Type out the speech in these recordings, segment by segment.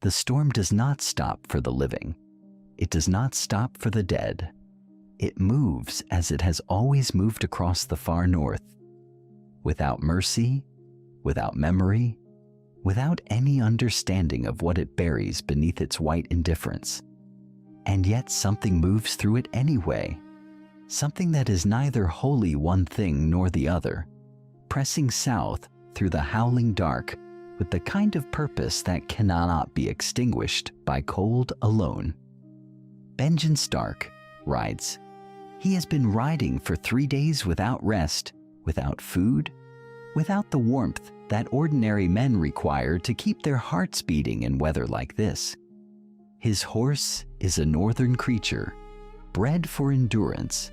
The storm does not stop for the living. It does not stop for the dead. It moves as it has always moved across the far north, without mercy, without memory, without any understanding of what it buries beneath its white indifference. And yet something moves through it anyway, something that is neither wholly one thing nor the other, pressing south through the howling dark with the kind of purpose that cannot be extinguished by cold alone. Benjen Stark rides. He has been riding for 3 days without rest, without food, without the warmth that ordinary men require to keep their hearts beating in weather like this. His horse is a northern creature, bred for endurance,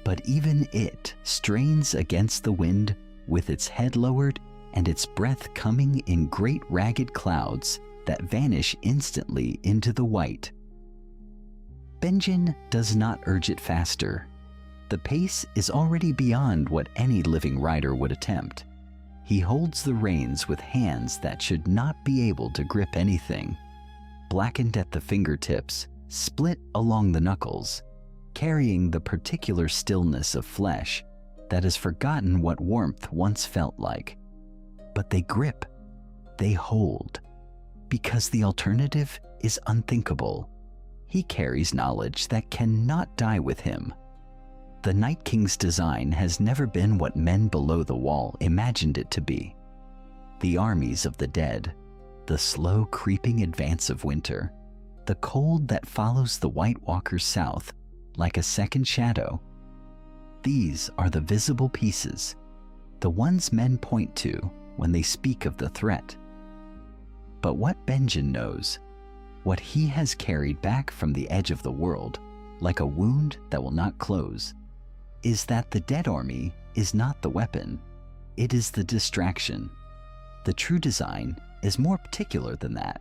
but even it strains against the wind with its head lowered and its breath coming in great ragged clouds that vanish instantly into the white. Benjen does not urge it faster. The pace is already beyond what any living rider would attempt. He holds the reins with hands that should not be able to grip anything, blackened at the fingertips, split along the knuckles, carrying the particular stillness of flesh that has forgotten what warmth once felt like. But they grip, they hold, because the alternative is unthinkable. He carries knowledge that cannot die with him. The Night King's design has never been what men below the wall imagined it to be. The armies of the dead, the slow creeping advance of winter, the cold that follows the White Walkers south like a second shadow. These are the visible pieces, the ones men point to when they speak of the threat. But what Benjen knows, what he has carried back from the edge of the world, like a wound that will not close, is that the dead army is not the weapon, it is the distraction. The true design is more particular than that,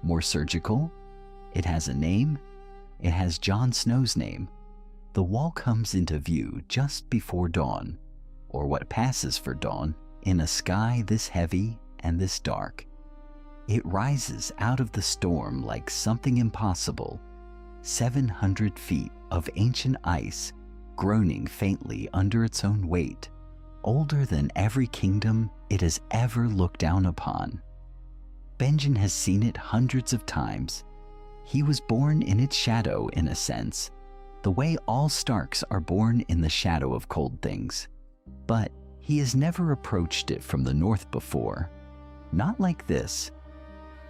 more surgical. It has a name. It has Jon Snow's name. The wall comes into view just before dawn, or what passes for dawn, in a sky this heavy and this dark. It rises out of the storm like something impossible, 700 feet of ancient ice groaning faintly under its own weight, older than every kingdom it has ever looked down upon. Benjen has seen it hundreds of times. He was born in its shadow, in a sense, the way all Starks are born in the shadow of cold things. But he has never approached it from the north before. Not like this.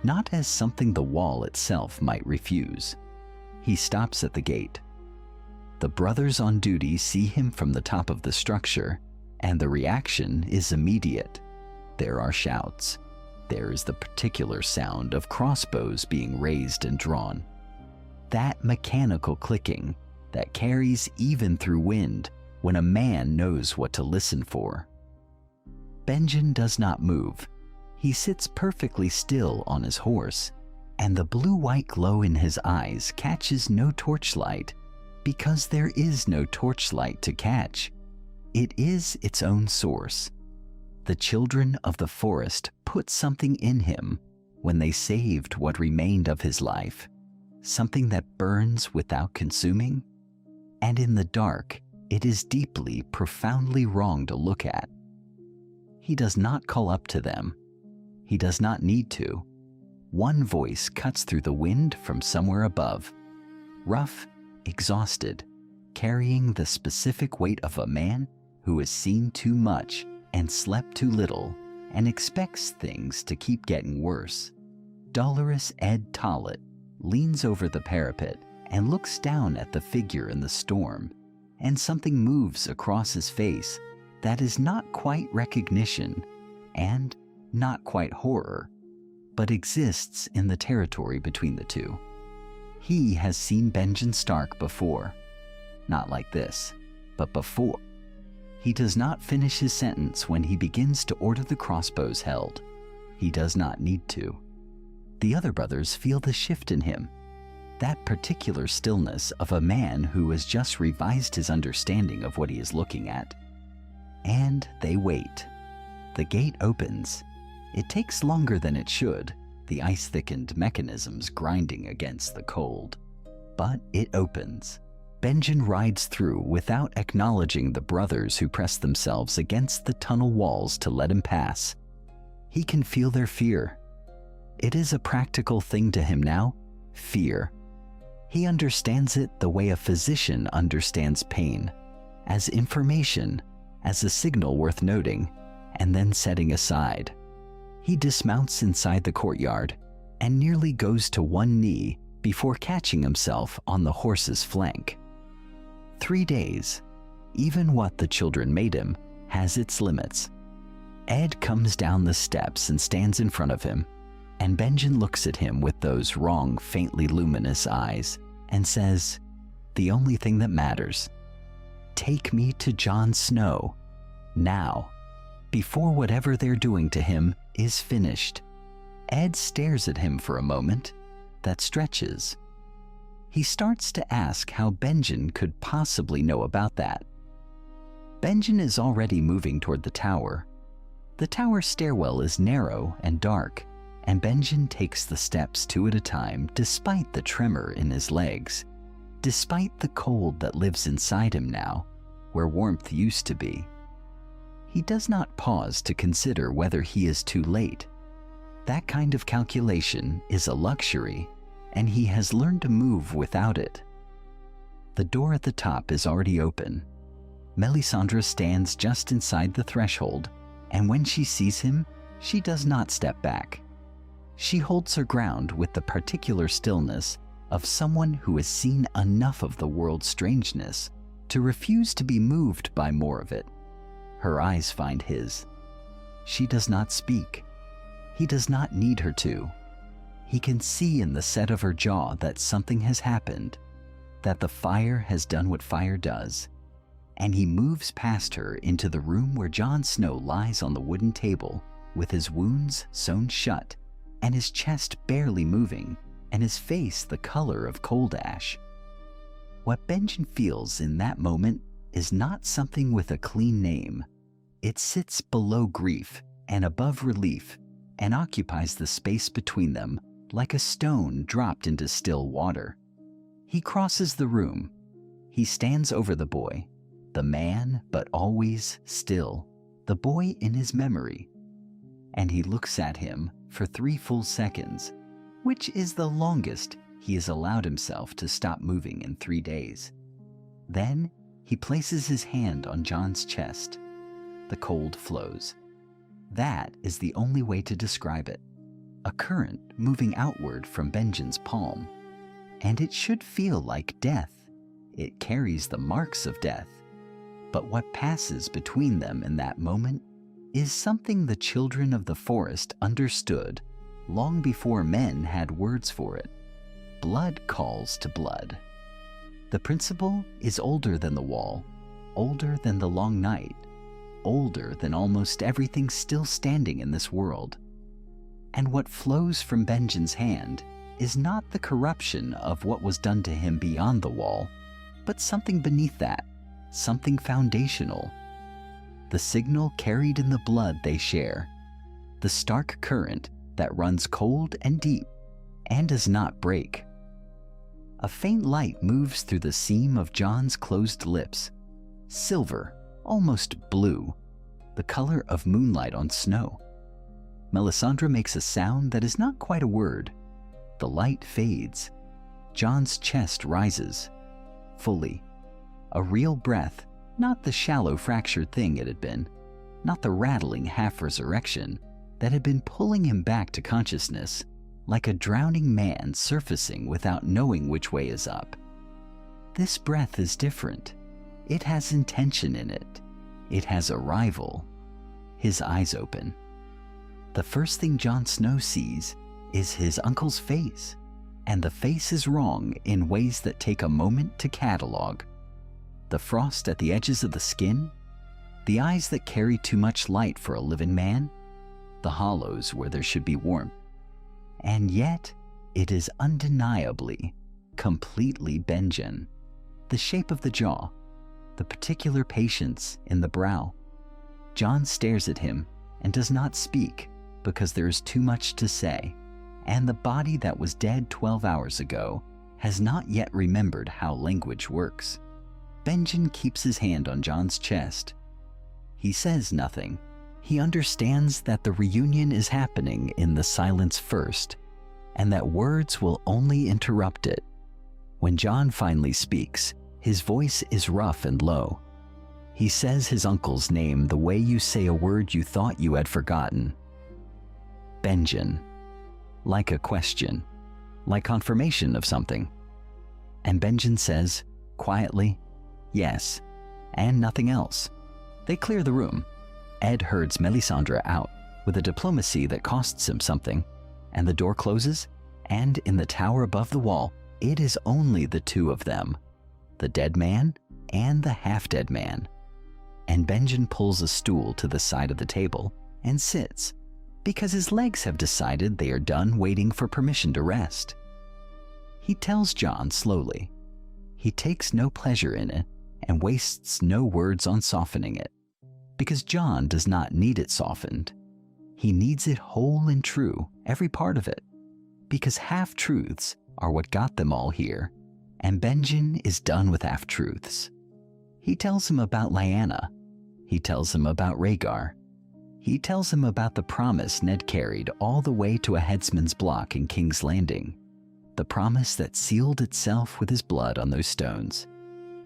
Not as something the wall itself might refuse. He stops at the gate. The brothers on duty see him from the top of the structure, and the reaction is immediate. There are shouts. There is the particular sound of crossbows being raised and drawn. That mechanical clicking that carries even through wind when a man knows what to listen for. Benjen does not move. He sits perfectly still on his horse, and the blue-white glow in his eyes catches no torchlight, because there is no torchlight to catch. It is its own source. The children of the forest put something in him when they saved what remained of his life, something that burns without consuming. And in the dark, it is deeply, profoundly wrong to look at. He does not call up to them. He does not need to. One voice cuts through the wind from somewhere above, rough, exhausted, carrying the specific weight of a man who has seen too much and slept too little and expects things to keep getting worse. Dolorous Ed Tollett leans over the parapet and looks down at the figure in the storm, and something moves across his face that is not quite recognition and not quite horror, but exists in the territory between the two. He has seen Benjen Stark before. Not like this, but before. He does not finish his sentence when he begins to order the crossbows held. He does not need to. The other brothers feel the shift in him, that particular stillness of a man who has just revised his understanding of what he is looking at. And they wait. The gate opens. It takes longer than it should, the ice-thickened mechanisms grinding against the cold. But it opens. Benjen rides through without acknowledging the brothers who press themselves against the tunnel walls to let him pass. He can feel their fear. It is a practical thing to him now, fear. He understands it the way a physician understands pain, as information, as a signal worth noting, and then setting aside. He dismounts inside the courtyard and nearly goes to one knee before catching himself on the horse's flank. 3 days, even what the children made him, has its limits. Ed comes down the steps and stands in front of him, and Benjen looks at him with those wrong, faintly luminous eyes and says, "The only thing that matters. Take me to Jon Snow, now, before whatever they're doing to him is finished." Ed stares at him for a moment that stretches. He starts to ask how Benjen could possibly know about that. Benjen is already moving toward the tower. The tower stairwell is narrow and dark, and Benjen takes the steps 2 at a time despite the tremor in his legs, despite the cold that lives inside him now, where warmth used to be. He does not pause to consider whether he is too late. That kind of calculation is a luxury, and he has learned to move without it. The door at the top is already open. Melisandre stands just inside the threshold, and when she sees him, she does not step back. She holds her ground with the particular stillness of someone who has seen enough of the world's strangeness to refuse to be moved by more of it. Her eyes find his. She does not speak. He does not need her to. He can see in the set of her jaw that something has happened, that the fire has done what fire does, and he moves past her into the room where Jon Snow lies on the wooden table with his wounds sewn shut and his chest barely moving and his face the color of cold ash. What Benjen feels in that moment is not something with a clean name. It sits below grief and above relief and occupies the space between them like a stone dropped into still water. He crosses the room. He stands over the boy, the man but always still, the boy in his memory. And he looks at him for 3 full seconds, which is the longest he has allowed himself to stop moving in 3 days. Then he places his hand on Jon's chest. The cold flows. That is the only way to describe it. A current moving outward from Benjen's palm. And it should feel like death. It carries the marks of death. But what passes between them in that moment is something the children of the forest understood long before men had words for it. Blood calls to blood. The principle is older than the wall, older than the long night, older than almost everything still standing in this world. And what flows from Benjen's hand is not the corruption of what was done to him beyond the wall, but something beneath that, something foundational. The signal carried in the blood they share, the Stark current that runs cold and deep and does not break. A faint light moves through the seam of Jon's closed lips, silver, almost blue, the color of moonlight on snow. Melisandre makes a sound that is not quite a word. The light fades. Jon's chest rises, fully. A real breath, not the shallow fractured thing it had been, not the rattling half-resurrection that had been pulling him back to consciousness, like a drowning man surfacing without knowing which way is up. This breath is different. It has intention in it. It has arrival. His eyes open. The first thing Jon Snow sees is his uncle's face, and the face is wrong in ways that take a moment to catalog. The frost at the edges of the skin, the eyes that carry too much light for a living man, the hollows where there should be warmth. And yet, it is undeniably, completely Benjen. The shape of the jaw, the particular patience in the brow. Jon stares at him and does not speak because there is too much to say, and the body that was dead 12 hours ago has not yet remembered how language works. Benjen keeps his hand on Jon's chest. He says nothing. He understands that the reunion is happening in the silence first, and that words will only interrupt it. When Jon finally speaks, his voice is rough and low. He says his uncle's name the way you say a word you thought you had forgotten. Benjen. Like a question, like confirmation of something. And Benjen says, quietly, yes, and nothing else. They clear the room. Ed herds Melisandre out with a diplomacy that costs him something, and the door closes, and in the tower above the wall, it is only the two of them, the dead man and the half-dead man. And Benjen pulls a stool to the side of the table and sits, because his legs have decided they are done waiting for permission to rest. He tells Jon slowly. He takes no pleasure in it and wastes no words on softening it, because Jon does not need it softened. He needs it whole and true, every part of it, because half-truths are what got them all here, and Benjen is done with half-truths. He tells him about Lyanna. He tells him about Rhaegar. He tells him about the promise Ned carried all the way to a headsman's block in King's Landing, the promise that sealed itself with his blood on those stones,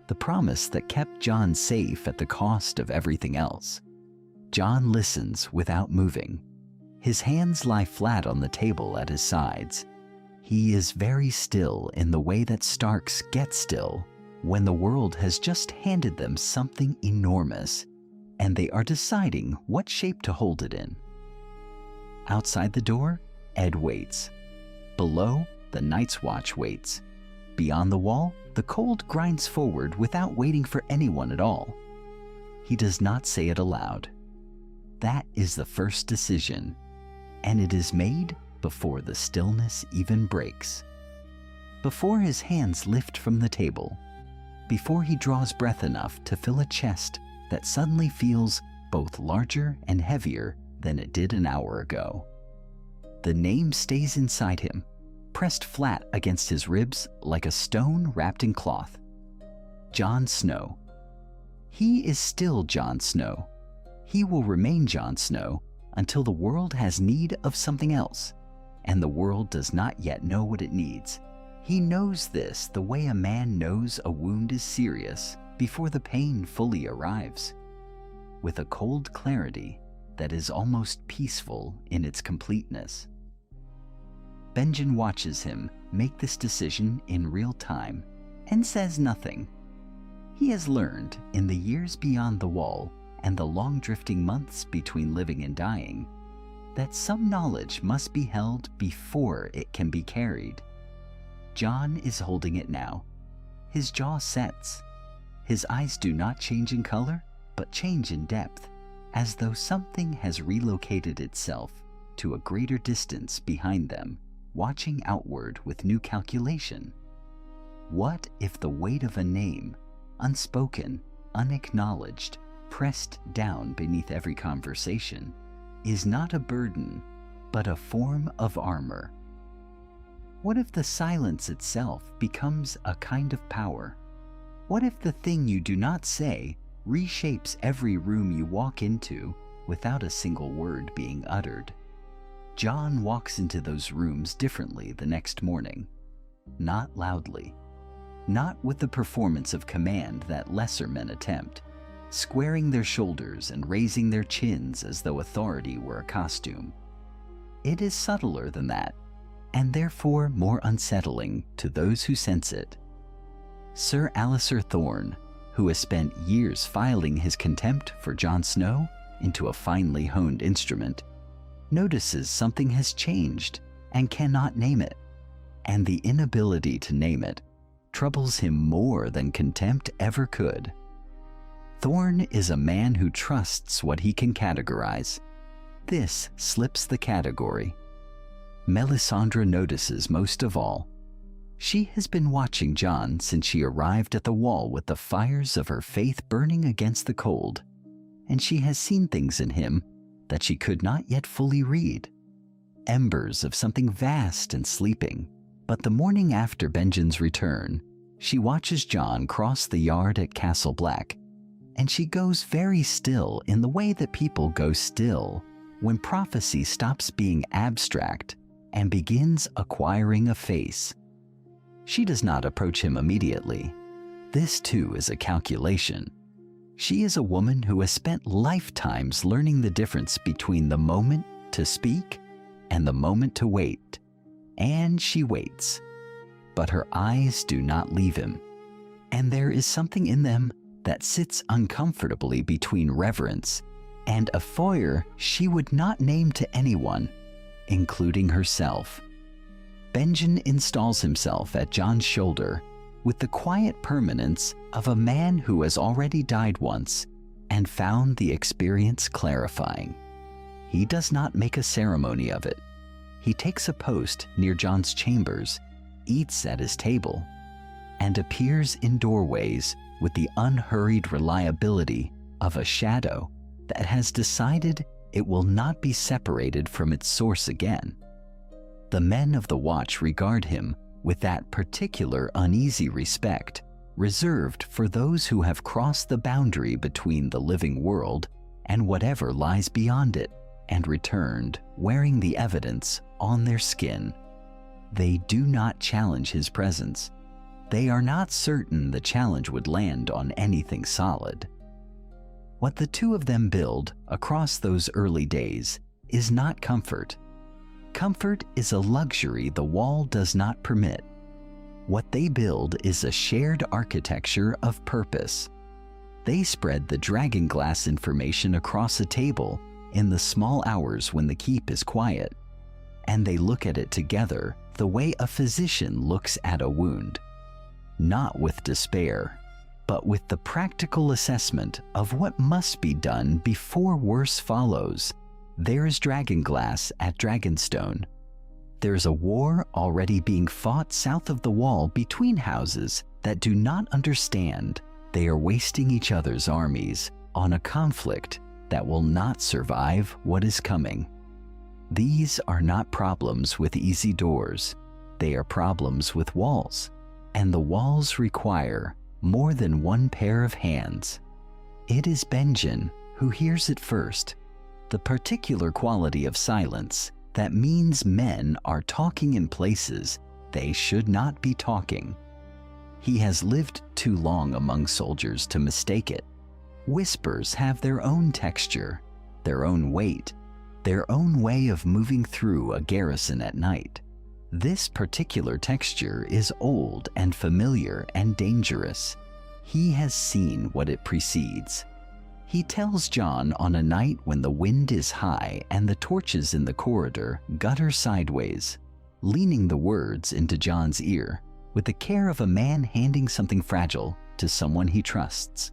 the promise that kept Jon safe at the cost of everything else. Jon listens without moving. His hands lie flat on the table at his sides. He is very still in the way that Starks get still when the world has just handed them something enormous, and they are deciding what shape to hold it in. Outside the door, Ed waits. Below, the Night's Watch waits. Beyond the wall, the cold grinds forward without waiting for anyone at all. He does not say it aloud. That is the first decision, and it is made before the stillness even breaks. Before his hands lift from the table, before he draws breath enough to fill a chest that suddenly feels both larger and heavier than it did an hour ago. The name stays inside him, pressed flat against his ribs like a stone wrapped in cloth. Jon Snow. He is still Jon Snow. He will remain Jon Snow until the world has need of something else, and the world does not yet know what it needs. He knows this the way a man knows a wound is serious before the pain fully arrives, with a cold clarity that is almost peaceful in its completeness. Benjen watches him make this decision in real time and says nothing. He has learned in the years beyond the wall and the long drifting months between living and dying that some knowledge must be held before it can be carried. Jon is holding it now. His jaw sets. His eyes do not change in color, but change in depth, as though something has relocated itself to a greater distance behind them, watching outward with new calculation. What if the weight of a name, unspoken, unacknowledged, pressed down beneath every conversation, is not a burden, but a form of armor? What if the silence itself becomes a kind of power? What if the thing you do not say reshapes every room you walk into without a single word being uttered? Jon walks into those rooms differently the next morning, not loudly, not with the performance of command that lesser men attempt, squaring their shoulders and raising their chins as though authority were a costume. It is subtler than that, and therefore more unsettling to those who sense it. Sir Alliser Thorne, who has spent years filing his contempt for Jon Snow into a finely honed instrument, notices something has changed and cannot name it, and the inability to name it troubles him more than contempt ever could. Thorne is a man who trusts what he can categorize. This slips the category. Melisandre notices most of all. She has been watching Jon since she arrived at the wall with the fires of her faith burning against the cold, and she has seen things in him that she could not yet fully read. embers of something vast and sleeping. But the morning after Benjen's return, she watches Jon cross the yard at Castle Black, and she goes very still in the way that people go still when prophecy stops being abstract and begins acquiring a face. She does not approach him immediately. This too is a calculation. She is a woman who has spent lifetimes learning the difference between the moment to speak and the moment to wait. And she waits. But her eyes do not leave him. And there is something in them that sits uncomfortably between reverence and a foyer she would not name to anyone, including herself. Benjen installs himself at Jon's shoulder with the quiet permanence of a man who has already died once and found the experience clarifying. He does not make a ceremony of it. He takes a post near Jon's chambers, eats at his table, and appears in doorways with the unhurried reliability of a shadow that has decided it will not be separated from its source again. The men of the watch regard him with that particular uneasy respect reserved for those who have crossed the boundary between the living world and whatever lies beyond it and returned wearing the evidence on their skin. They do not challenge his presence. They are not certain the challenge would land on anything solid. What the two of them build across those early days is not comfort. Comfort is a luxury the wall does not permit. What they build is a shared architecture of purpose. They spread the dragon glass information across a table in the small hours when the keep is quiet, and they look at it together the way a physician looks at a wound, not with despair, but with the practical assessment of what must be done before worse follows. There is dragonglass at Dragonstone. There's a war already being fought south of the wall between houses that do not understand they are wasting each other's armies on a conflict that will not survive what is coming. These are not problems with easy doors. They are problems with walls, and the walls require more than one pair of hands. It is Benjen who hears it first, the particular quality of silence that means men are talking in places they should not be talking. He has lived too long among soldiers to mistake it. Whispers have their own texture, their own weight, their own way of moving through a garrison at night. This particular texture is old and familiar and dangerous. He has seen what it precedes. He tells Jon on a night when the wind is high and the torches in the corridor gutter sideways, leaning the words into Jon's ear with the care of a man handing something fragile to someone he trusts.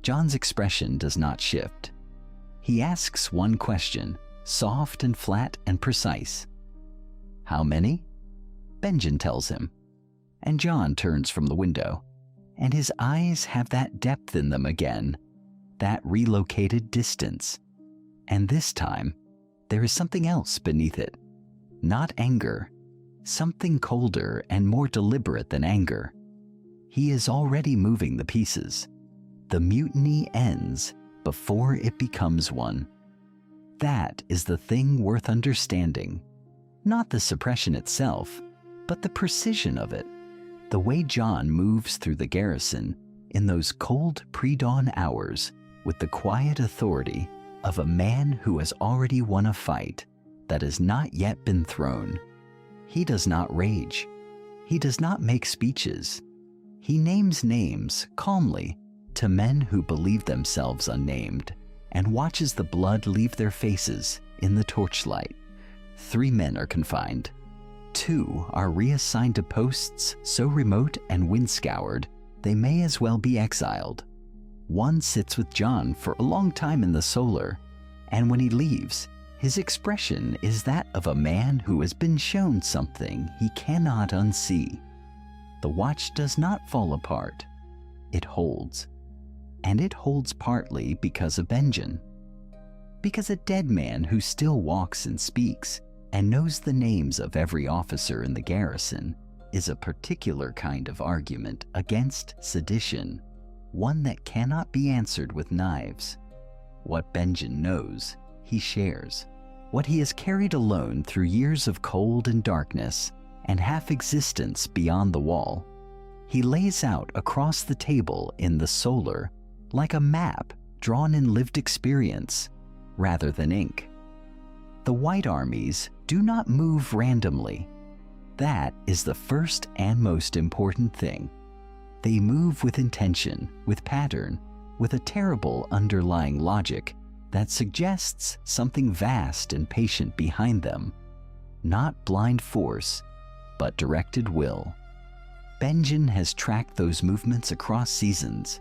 Jon's expression does not shift. He asks one question, soft and flat and precise. How many? Benjen tells him, and Jon turns from the window, and his eyes have that depth in them again, that relocated distance. And this time, there is something else beneath it. Not anger, something colder and more deliberate than anger. He is already moving the pieces. The mutiny ends before it becomes one. That is the thing worth understanding. Not the suppression itself, but the precision of it. The way Jon moves through the garrison in those cold pre-dawn hours with the quiet authority of a man who has already won a fight that has not yet been thrown. He does not rage. He does not make speeches. He names names calmly to men who believe themselves unnamed and watches the blood leave their faces in the torchlight. 3 men are confined. 2 are reassigned to posts so remote and wind-scoured they may as well be exiled. 1 sits with Jon for a long time in the solar, and when he leaves, his expression is that of a man who has been shown something he cannot unsee. The watch does not fall apart. It holds. And it holds partly because of Benjen. Because a dead man who still walks and speaks and knows the names of every officer in the garrison, is a particular kind of argument against sedition, one that cannot be answered with knives. What Benjen knows, he shares. What he has carried alone through years of cold and darkness and half-existence beyond the wall, he lays out across the table in the solar like a map drawn in lived experience rather than ink. The white armies do not move randomly. That is the first and most important thing. They move with intention, with pattern, with a terrible underlying logic that suggests something vast and patient behind them. Not blind force, but directed will. Benjen has tracked those movements across seasons,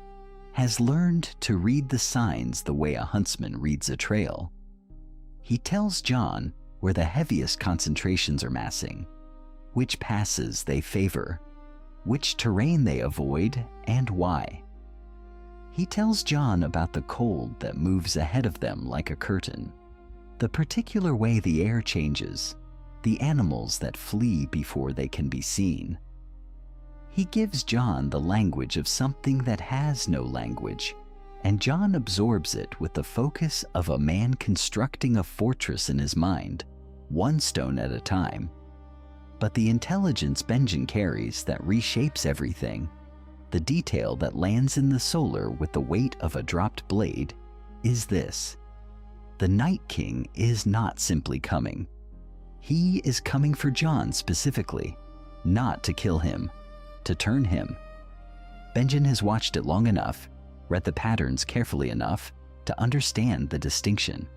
has learned to read the signs the way a huntsman reads a trail. He tells Jon where the heaviest concentrations are massing, which passes they favor, which terrain they avoid, and why. He tells Jon about the cold that moves ahead of them like a curtain, the particular way the air changes, the animals that flee before they can be seen. He gives Jon the language of something that has no language, and Jon absorbs it with the focus of a man constructing a fortress in his mind, one stone at a time. But the intelligence Benjen carries that reshapes everything, the detail that lands in the solar with the weight of a dropped blade, is this. The Night King is not simply coming. He is coming for Jon specifically, not to kill him, to turn him. Benjen has watched it long enough, read the patterns carefully enough to understand the distinction.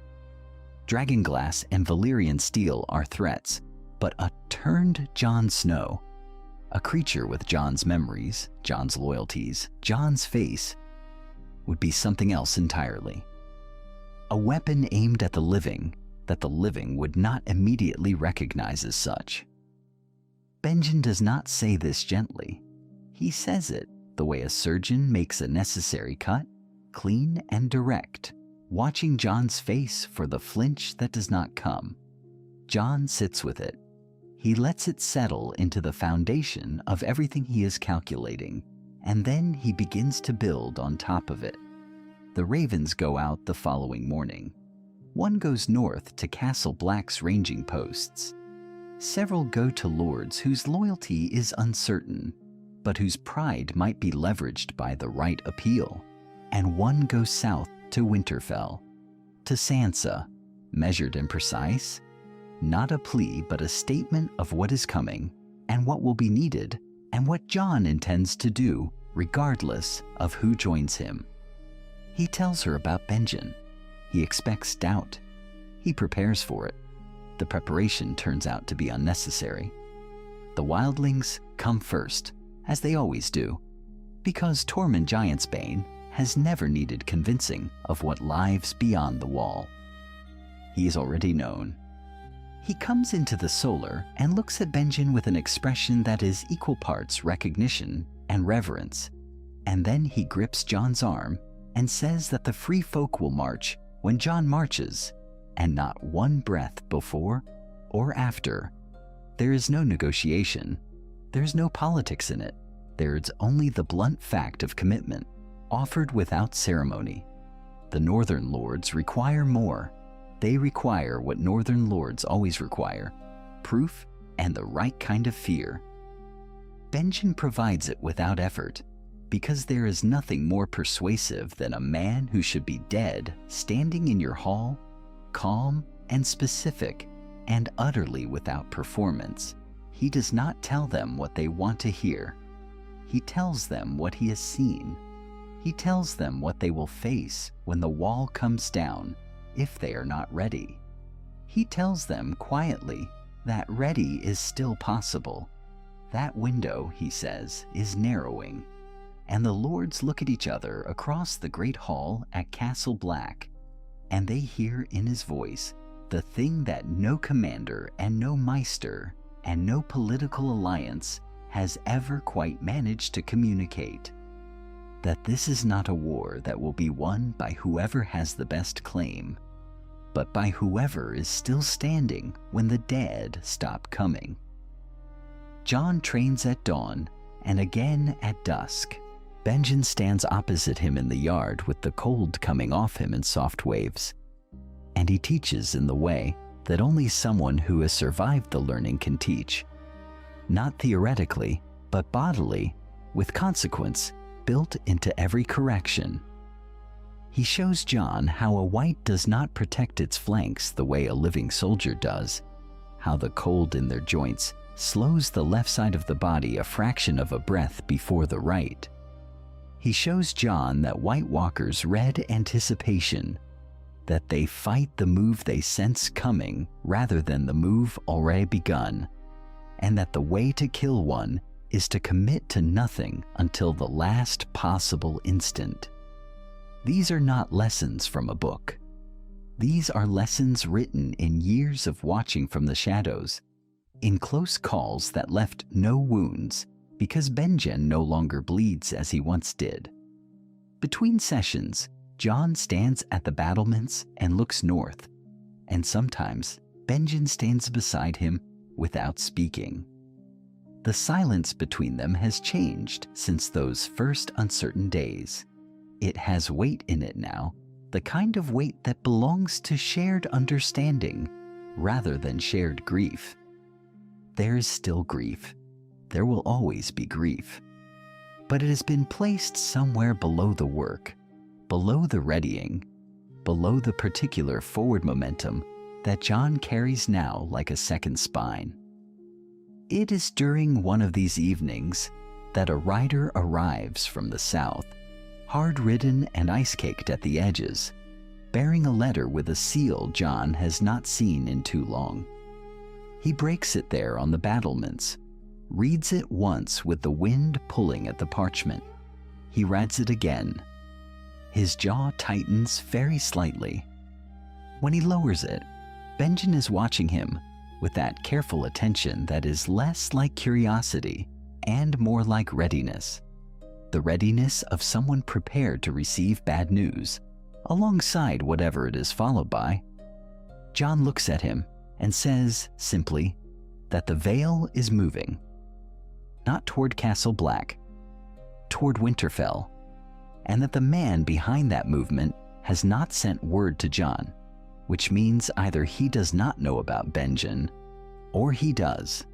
Dragonglass and Valyrian steel are threats, but a turned Jon Snow, a creature with Jon's memories, Jon's loyalties, Jon's face, would be something else entirely. A weapon aimed at the living that the living would not immediately recognize as such. Benjen does not say this gently. He says it the way a surgeon makes a necessary cut, clean and direct, watching Jon's face for the flinch that does not come. Jon sits with it. He lets it settle into the foundation of everything he is calculating, and then he begins to build on top of it. The ravens go out the following morning. One goes north to Castle Black's ranging posts. Several go to lords whose loyalty is uncertain, but whose pride might be leveraged by the right appeal. And one goes south to Winterfell, to Sansa, measured and precise, not a plea but a statement of what is coming and what will be needed and what Jon intends to do regardless of who joins him. He tells her about Benjen. He expects doubt. He prepares for it. The preparation turns out to be unnecessary. The wildlings come first, as they always do, because Tormund Giantsbane has never needed convincing of what lies beyond the wall. He is already known. He comes into the solar and looks at Benjen with an expression that is equal parts recognition and reverence, and then he grips Jon's arm and says that the free folk will march when Jon marches, and not one breath before or after. There is no negotiation. There is no politics in it. There is only the blunt fact of commitment, offered without ceremony. The Northern Lords require more. They require what Northern Lords always require, proof and the right kind of fear. Benjen provides it without effort, because there is nothing more persuasive than a man who should be dead standing in your hall, calm and specific and utterly without performance. He does not tell them what they want to hear. He tells them what he has seen. He tells them what they will face when the wall comes down, if they are not ready. He tells them quietly that ready is still possible. That window, he says, is narrowing. And the lords look at each other across the great hall at Castle Black, and they hear in his voice the thing that no commander and no maester and no political alliance has ever quite managed to communicate. That this is not a war that will be won by whoever has the best claim, but by whoever is still standing when the dead stop coming. Jon trains at dawn and again at dusk. Benjen stands opposite him in the yard with the cold coming off him in soft waves. And he teaches in the way that only someone who has survived the learning can teach. Not theoretically, but bodily, with consequence built into every correction. He shows Jon how a white does not protect its flanks the way a living soldier does, how the cold in their joints slows the left side of the body a fraction of a breath before the right. He shows Jon that White Walkers read anticipation, that they fight the move they sense coming rather than the move already begun, and that the way to kill one is to commit to nothing until the last possible instant. These are not lessons from a book. These are lessons written in years of watching from the shadows, in close calls that left no wounds because Benjen no longer bleeds as he once did. Between sessions, Jon stands at the battlements and looks north, and sometimes Benjen stands beside him without speaking. The silence between them has changed since those first uncertain days. It has weight in it now, the kind of weight that belongs to shared understanding rather than shared grief. There is still grief. There will always be grief. But it has been placed somewhere below the work, below the readying, below the particular forward momentum that Jon carries now like a second spine. It is during one of these evenings that a rider arrives from the south, hard-ridden and ice-caked at the edges, bearing a letter with a seal Jon has not seen in too long. He breaks it there on the battlements, reads it once with the wind pulling at the parchment. He reads it again. His jaw tightens very slightly. When he lowers it, Benjen is watching him with that careful attention that is less like curiosity and more like readiness. The readiness of someone prepared to receive bad news, alongside whatever it is followed by. Jon looks at him and says simply that the veil is moving. Not toward Castle Black, toward Winterfell, and that the man behind that movement has not sent word to Jon, which means either he does not know about Benjen, or he does.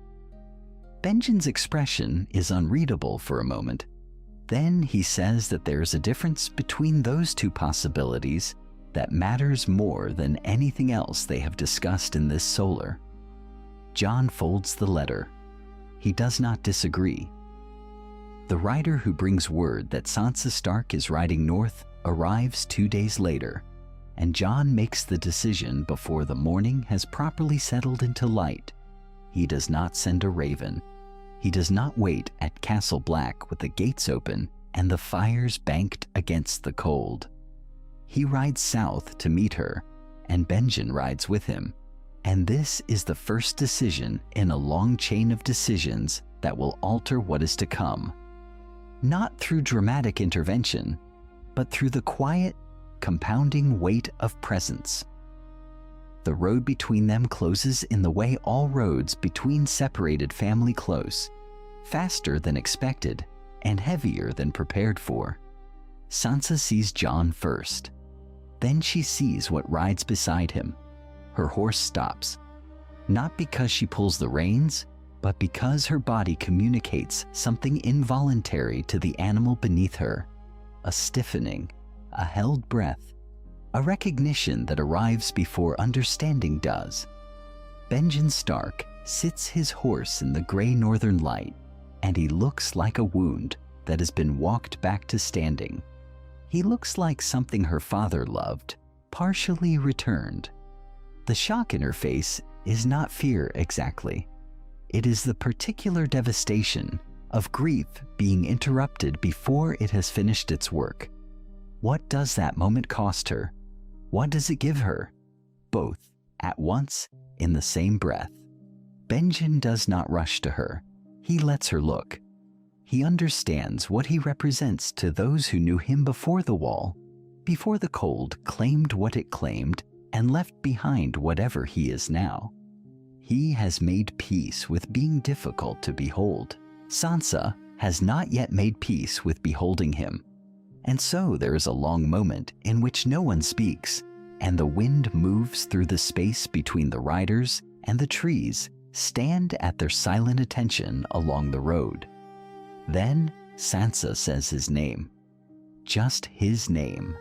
Benjen's expression is unreadable for a moment. Then he says that there is a difference between those two possibilities that matters more than anything else they have discussed in this solar. Jon folds the letter. He does not disagree. The rider who brings word that Sansa Stark is riding north arrives 2 days later, and Jon makes the decision before the morning has properly settled into light. He does not send a raven. He does not wait at Castle Black with the gates open and the fires banked against the cold. He rides south to meet her, and Benjen rides with him. And this is the first decision in a long chain of decisions that will alter what is to come. Not through dramatic intervention, but through the quiet, compounding weight of presence. The road between them closes in the way all roads between separated family close, faster than expected and heavier than prepared for. Sansa sees Jon first. Then she sees what rides beside him. Her horse stops, not because she pulls the reins, but because her body communicates something involuntary to the animal beneath her, a stiffening, a held breath, a recognition that arrives before understanding does. Benjen Stark sits his horse in the gray northern light, and he looks like a wound that has been walked back to standing. He looks like something her father loved, partially returned. The shock in her face is not fear exactly. It is the particular devastation of grief being interrupted before it has finished its work. What does that moment cost her? What does it give her? Both, at once, in the same breath. Benjen does not rush to her. He lets her look. He understands what he represents to those who knew him before the wall, before the cold claimed what it claimed, and left behind whatever he is now. He has made peace with being difficult to behold. Sansa has not yet made peace with beholding him. And so there is a long moment in which no one speaks, and the wind moves through the space between the riders, and the trees stand at their silent attention along the road. Then Sansa says his name. Just his name.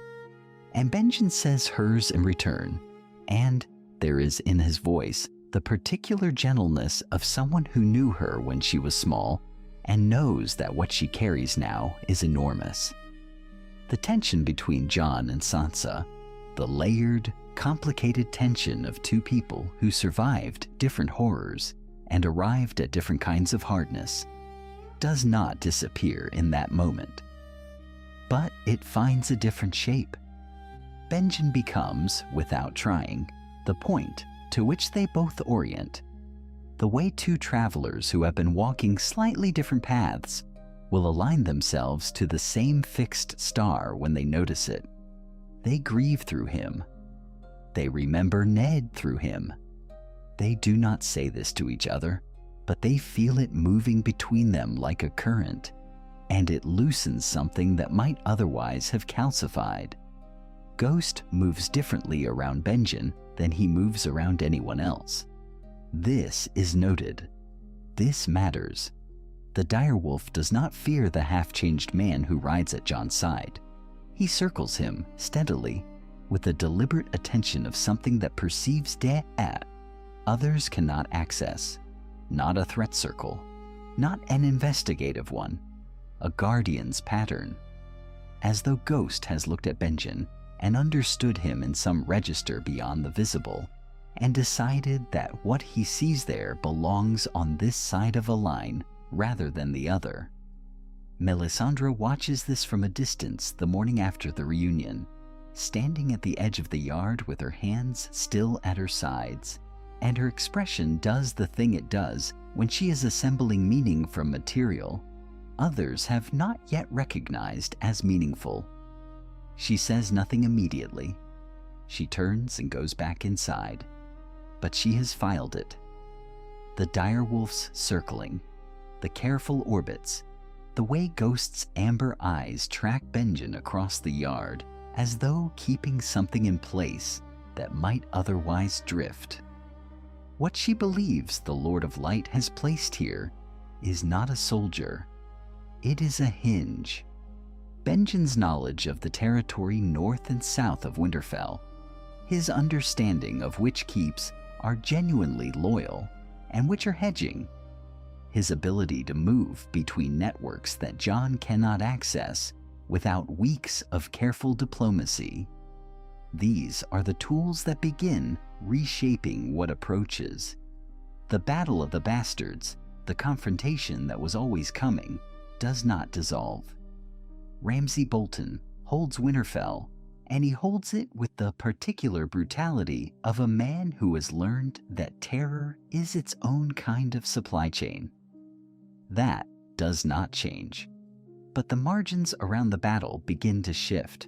And Benjen says hers in return, and there is in his voice the particular gentleness of someone who knew her when she was small and knows that what she carries now is enormous. The tension between Jon and Sansa, the layered, complicated tension of two people who survived different horrors and arrived at different kinds of hardness, does not disappear in that moment. But it finds a different shape. Benjen becomes, without trying, the point to which they both orient. The way two travelers who have been walking slightly different paths will align themselves to the same fixed star when they notice it. They grieve through him. They remember Ned through him. They do not say this to each other, but they feel it moving between them like a current, and it loosens something that might otherwise have calcified. Ghost moves differently around Benjen than he moves around anyone else. This is noted. This matters. The direwolf does not fear the half-changed man who rides at Jon's side. He circles him steadily, with the deliberate attention of something that perceives others cannot access. Not a threat circle, not an investigative one, a guardian's pattern. As though Ghost has looked at Benjen and understood him in some register beyond the visible, and decided that what he sees there belongs on this side of a line rather than the other. Melisandre watches this from a distance the morning after the reunion, standing at the edge of the yard with her hands still at her sides, and her expression does the thing it does when she is assembling meaning from material others have not yet recognized as meaningful. She says nothing immediately. She turns and goes back inside, but she has filed it. The direwolf's circling, the careful orbits, the way Ghost's amber eyes track Benjen across the yard as though keeping something in place that might otherwise drift. What she believes the Lord of Light has placed here is not a soldier. It is a hinge. Benjen's knowledge of the territory north and south of Winterfell, his understanding of which keeps are genuinely loyal and which are hedging, his ability to move between networks that Jon cannot access without weeks of careful diplomacy. These are the tools that begin reshaping what approaches. The Battle of the Bastards, the confrontation that was always coming, does not dissolve. Ramsay Bolton holds Winterfell, and he holds it with the particular brutality of a man who has learned that terror is its own kind of supply chain. That does not change. But the margins around the battle begin to shift.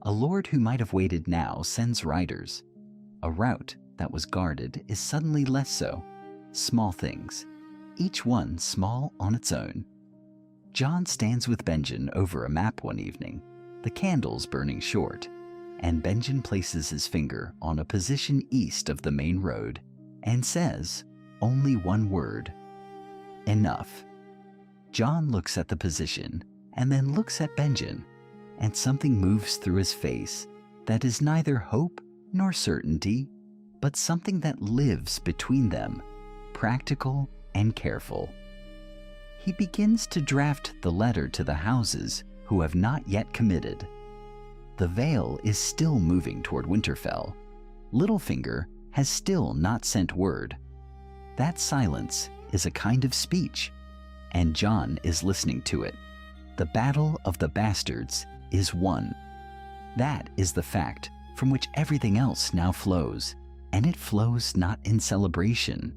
A lord who might have waited now sends riders. A route that was guarded is suddenly less so. Small things, each one small on its own. Jon stands with Benjen over a map one evening, the candles burning short, and Benjen places his finger on a position east of the main road and says only one word: enough. Jon looks at the position and then looks at Benjen, and something moves through his face that is neither hope nor certainty, but something that lives between them, practical and careful. He begins to draft the letter to the houses who have not yet committed. The Vale is still moving toward Winterfell. Littlefinger has still not sent word. That silence is a kind of speech, and Jon is listening to it. The Battle of the Bastards is won. That is the fact from which everything else now flows, and it flows not in celebration,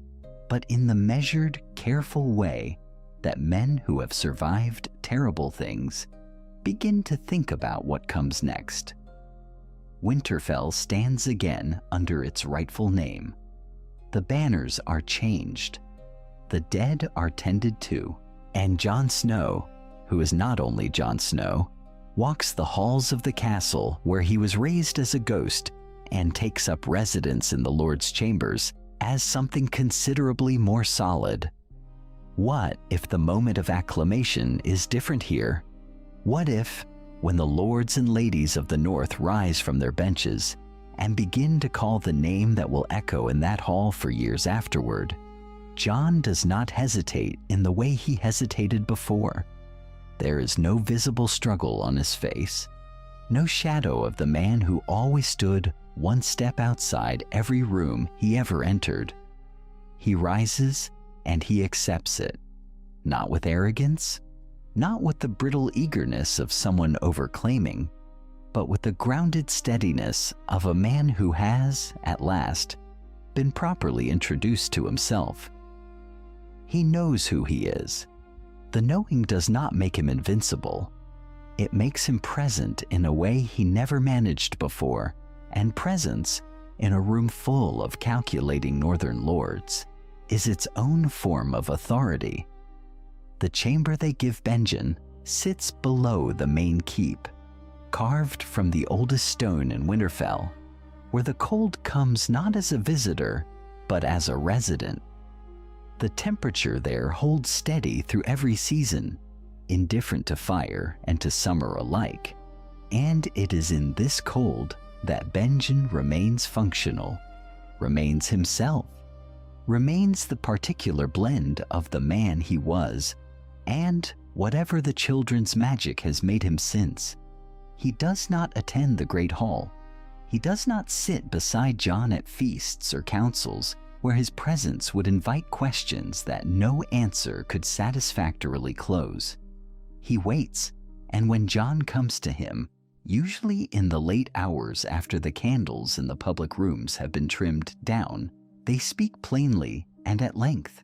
but in the measured, careful way that men who have survived terrible things begin to think about what comes next. Winterfell stands again under its rightful name. The banners are changed. The dead are tended to, and Jon Snow, who is not only Jon Snow, walks the halls of the castle where he was raised as a ghost and takes up residence in the Lord's chambers as something considerably more solid. What if the moment of acclamation is different here? What if, when the lords and ladies of the North rise from their benches and begin to call the name that will echo in that hall for years afterward, Jon does not hesitate in the way he hesitated before? There is no visible struggle on his face, no shadow of the man who always stood one step outside every room he ever entered. He rises and he accepts it, not with arrogance, not with the brittle eagerness of someone overclaiming, but with the grounded steadiness of a man who has, at last, been properly introduced to himself. He knows who he is. The knowing does not make him invincible. It makes him present in a way he never managed before, and presence, in a room full of calculating northern lords, is its own form of authority. The chamber they give Benjen sits below the main keep, carved from the oldest stone in Winterfell, where the cold comes not as a visitor, but as a resident. The temperature there holds steady through every season, indifferent to fire and to summer alike, and it is in this cold that Benjen remains functional, remains himself, remains the particular blend of the man he was, and whatever the children's magic has made him since. He does not attend the Great Hall. He does not sit beside Jon at feasts or councils where his presence would invite questions that no answer could satisfactorily close. He waits, and when Jon comes to him, usually in the late hours after the candles in the public rooms have been trimmed down, they speak plainly and at length.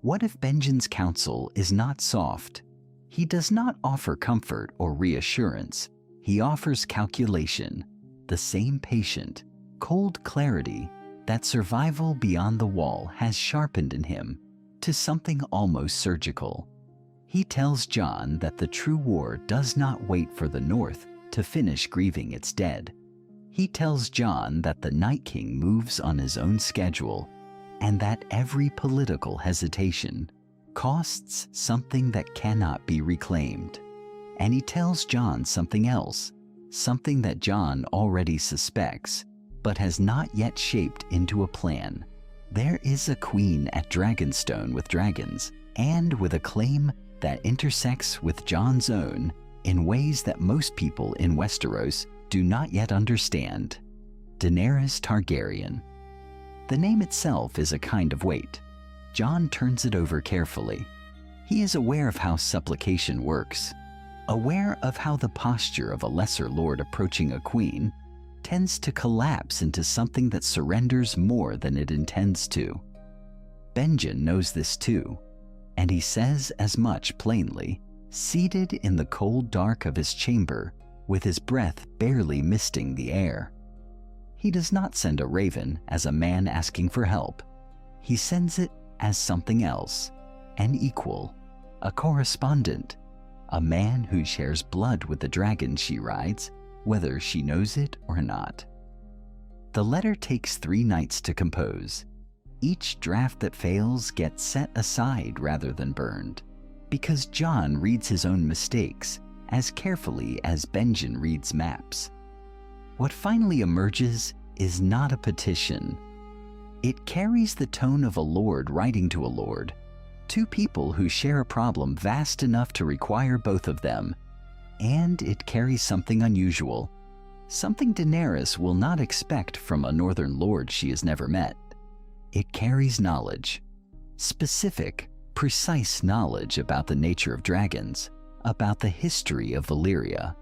What if Benjen's counsel is not soft? He does not offer comfort or reassurance. He offers calculation, the same patient, cold clarity that survival beyond the wall has sharpened in him to something almost surgical. He tells Jon that the true war does not wait for the North to finish grieving its dead. He tells Jon that the Night King moves on his own schedule, and that every political hesitation costs something that cannot be reclaimed. And he tells Jon something else, something that Jon already suspects, but has not yet shaped into a plan. There is a queen at Dragonstone with dragons, and with a claim that intersects with Jon's own in ways that most people in Westeros do not yet understand. Daenerys Targaryen. The name itself is a kind of weight. Jon turns it over carefully. He is aware of how supplication works, aware of how the posture of a lesser lord approaching a queen tends to collapse into something that surrenders more than it intends to. Benjen knows this too, and he says as much plainly, seated in the cold dark of his chamber, with his breath barely misting the air. He does not send a raven as a man asking for help. He sends it as something else, an equal, a correspondent, a man who shares blood with the dragon she rides, whether she knows it or not. The letter takes 3 nights to compose. Each draft that fails gets set aside rather than burned, because Jon reads his own mistakes as carefully as Benjen reads maps. What finally emerges is not a petition. It carries the tone of a lord writing to a lord, 2 people who share a problem vast enough to require both of them, and it carries something unusual, something Daenerys will not expect from a northern lord she has never met. It carries knowledge, specific, precise knowledge about the nature of dragons, about the history of Valyria,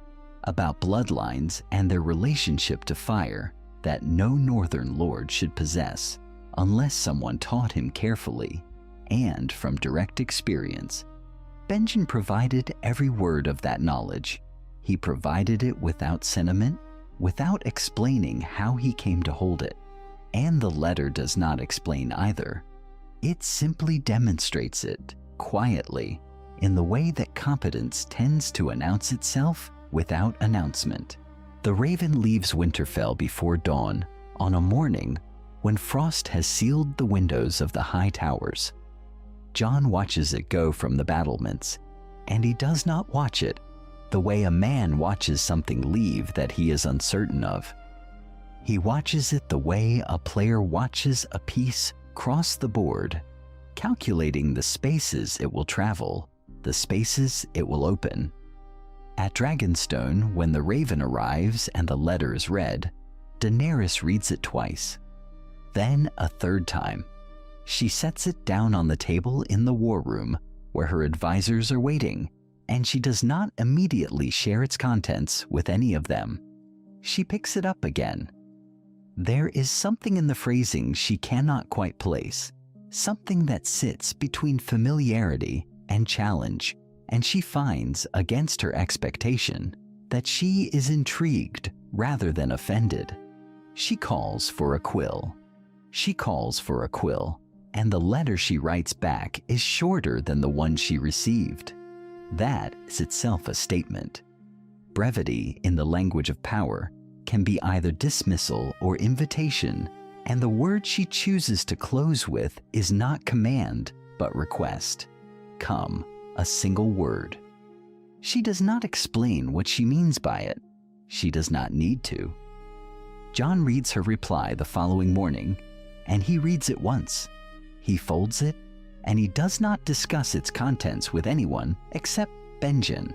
about bloodlines and their relationship to fire that no northern lord should possess unless someone taught him carefully and from direct experience. Benjen provided every word of that knowledge. He provided it without sentiment, without explaining how he came to hold it, and the letter does not explain either. It simply demonstrates it, quietly, in the way that competence tends to announce itself without announcement. The raven leaves Winterfell before dawn on a morning when frost has sealed the windows of the high towers. Jon watches it go from the battlements, and he does not watch it the way a man watches something leave that he is uncertain of. He watches it the way a player watches a piece cross the board, calculating the spaces it will travel, the spaces it will open. At Dragonstone, when the raven arrives and the letter is read, Daenerys reads it twice, then a third time. She sets it down on the table in the war room where her advisors are waiting, and she does not immediately share its contents with any of them. She picks it up again. There is something in the phrasing she cannot quite place, something that sits between familiarity and challenge, and she finds, against her expectation, that she is intrigued rather than offended. She calls for a quill. She calls for a quill, and the letter she writes back is shorter than the one she received. That is itself a statement. Brevity, in the language of power, can be either dismissal or invitation, and the word she chooses to close with is not command, but request. Come, a single word. She does not explain what she means by it. She does not need to. Jon reads her reply the following morning, and he reads it once. He folds it, and he does not discuss its contents with anyone except Benjen.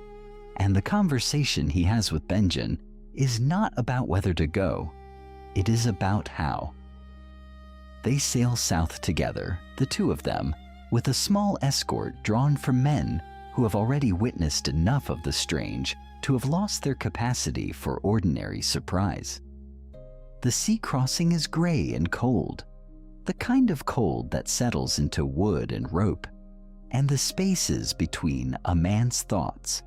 And the conversation he has with Benjen is not about whether to go. It is about how. They sail south together, the two of them, with a small escort drawn from men who have already witnessed enough of the strange to have lost their capacity for ordinary surprise. The sea crossing is gray and cold, the kind of cold that settles into wood and rope, and the spaces between a man's thoughts.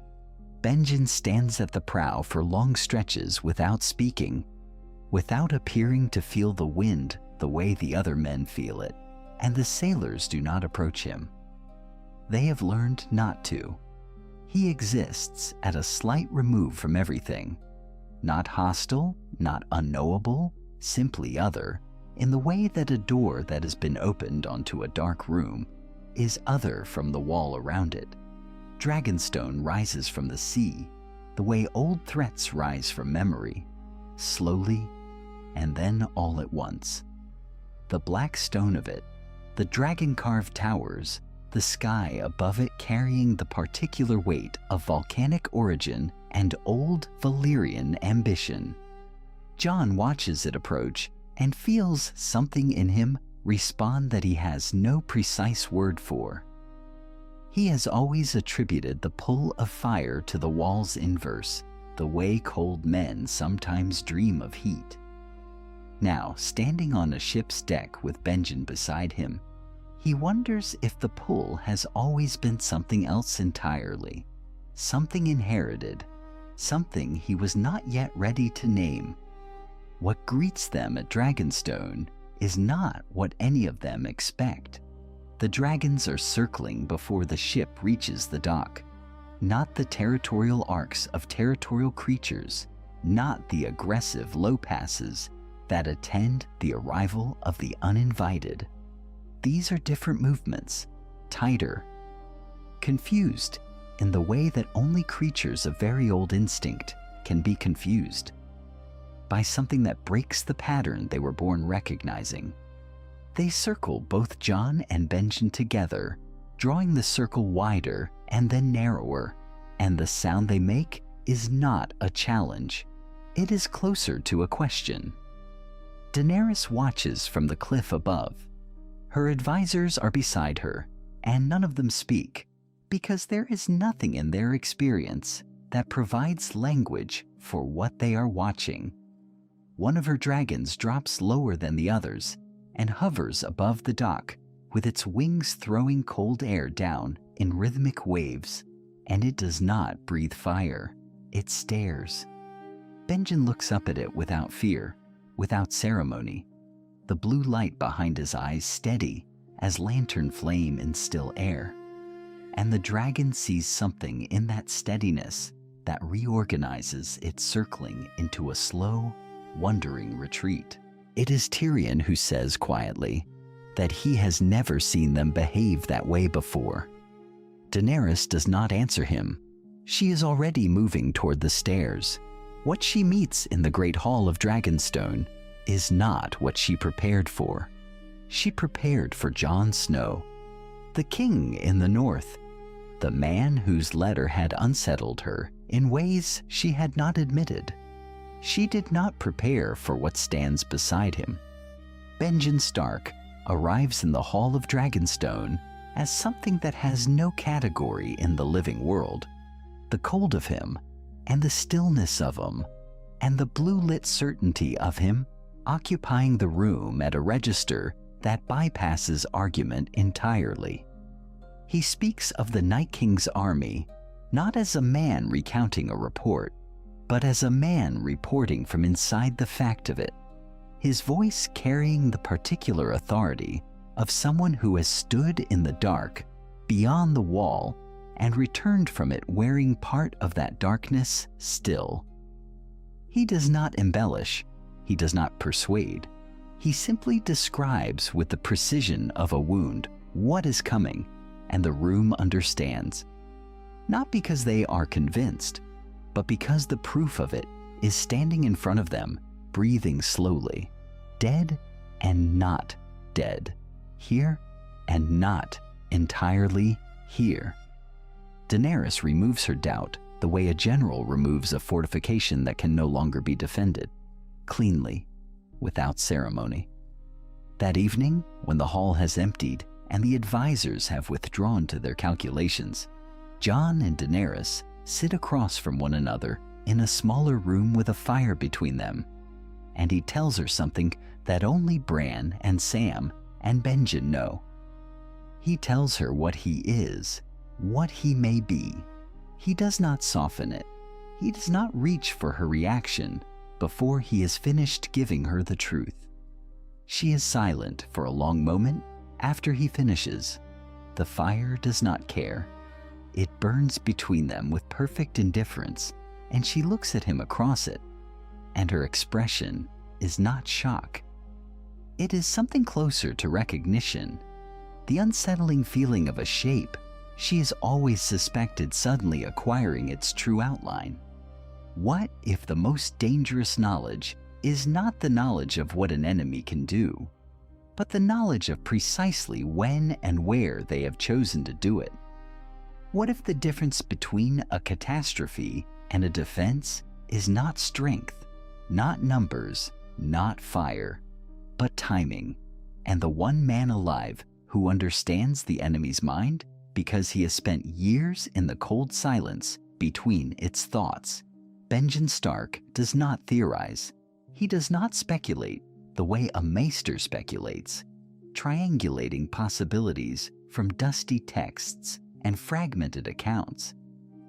Benjen stands at the prow for long stretches without speaking, without appearing to feel the wind the way the other men feel it, and the sailors do not approach him. They have learned not to. He exists at a slight remove from everything, not hostile, not unknowable, simply other, in the way that a door that has been opened onto a dark room is other from the wall around it. Dragonstone rises from the sea, the way old threats rise from memory, slowly and then all at once. The black stone of it, the dragon-carved towers, the sky above it carrying the particular weight of volcanic origin and old Valyrian ambition. Jon watches it approach and feels something in him respond that he has no precise word for. He has always attributed the pull of fire to the wall's inverse, the way cold men sometimes dream of heat. Now, standing on a ship's deck with Benjen beside him, he wonders if the pull has always been something else entirely, something inherited, something he was not yet ready to name. What greets them at Dragonstone is not what any of them expect. The dragons are circling before the ship reaches the dock, not the territorial arcs of territorial creatures, not the aggressive low passes that attend the arrival of the uninvited. These are different movements, tighter, confused in the way that only creatures of very old instinct can be confused, by something that breaks the pattern they were born recognizing. They circle both Jon and Benjen together, drawing the circle wider and then narrower, and the sound they make is not a challenge. It is closer to a question. Daenerys watches from the cliff above. Her advisors are beside her, and none of them speak, because there is nothing in their experience that provides language for what they are watching. One of her dragons drops lower than the others and hovers above the dock with its wings throwing cold air down in rhythmic waves, and it does not breathe fire. It stares. Benjen looks up at it without fear, without ceremony, the blue light behind his eyes steady as lantern flame in still air. And the dragon sees something in that steadiness that reorganizes its circling into a slow, wondering retreat. It is Tyrion who says quietly that he has never seen them behave that way before. Daenerys does not answer him. She is already moving toward the stairs. What she meets in the Great Hall of Dragonstone is not what she prepared for. She prepared for Jon Snow, the king in the north, the man whose letter had unsettled her in ways she had not admitted. She did not prepare for what stands beside him. Benjen Stark arrives in the Hall of Dragonstone as something that has no category in the living world. The cold of him, and the stillness of him, and the blue-lit certainty of him occupying the room at a register that bypasses argument entirely. He speaks of the Night King's army not as a man recounting a report, but as a man reporting from inside the fact of it, his voice carrying the particular authority of someone who has stood in the dark beyond the wall and returned from it wearing part of that darkness still. He does not embellish, he does not persuade, he simply describes with the precision of a wound what is coming, and the room understands. Not because they are convinced, but because the proof of it is standing in front of them, breathing slowly, dead and not dead, here and not entirely here. Daenerys removes her doubt the way a general removes a fortification that can no longer be defended, cleanly, without ceremony. That evening, when the hall has emptied and the advisors have withdrawn to their calculations, Jon and Daenerys sit across from one another in a smaller room with a fire between them, and he tells her something that only Bran and Sam and Benjen know. He tells her what he is, what he may be. He does not soften it. He does not reach for her reaction before he has finished giving her the truth. She is silent for a long moment after he finishes. The fire does not care. It burns between them with perfect indifference, and she looks at him across it, and her expression is not shock. It is something closer to recognition, the unsettling feeling of a shape she has always suspected suddenly acquiring its true outline. What if the most dangerous knowledge is not the knowledge of what an enemy can do, but the knowledge of precisely when and where they have chosen to do it? What if the difference between a catastrophe and a defense is not strength, not numbers, not fire, but timing, and the one man alive who understands the enemy's mind because he has spent years in the cold silence between its thoughts? Benjen Stark does not theorize. He does not speculate the way a maester speculates, triangulating possibilities from dusty texts and fragmented accounts.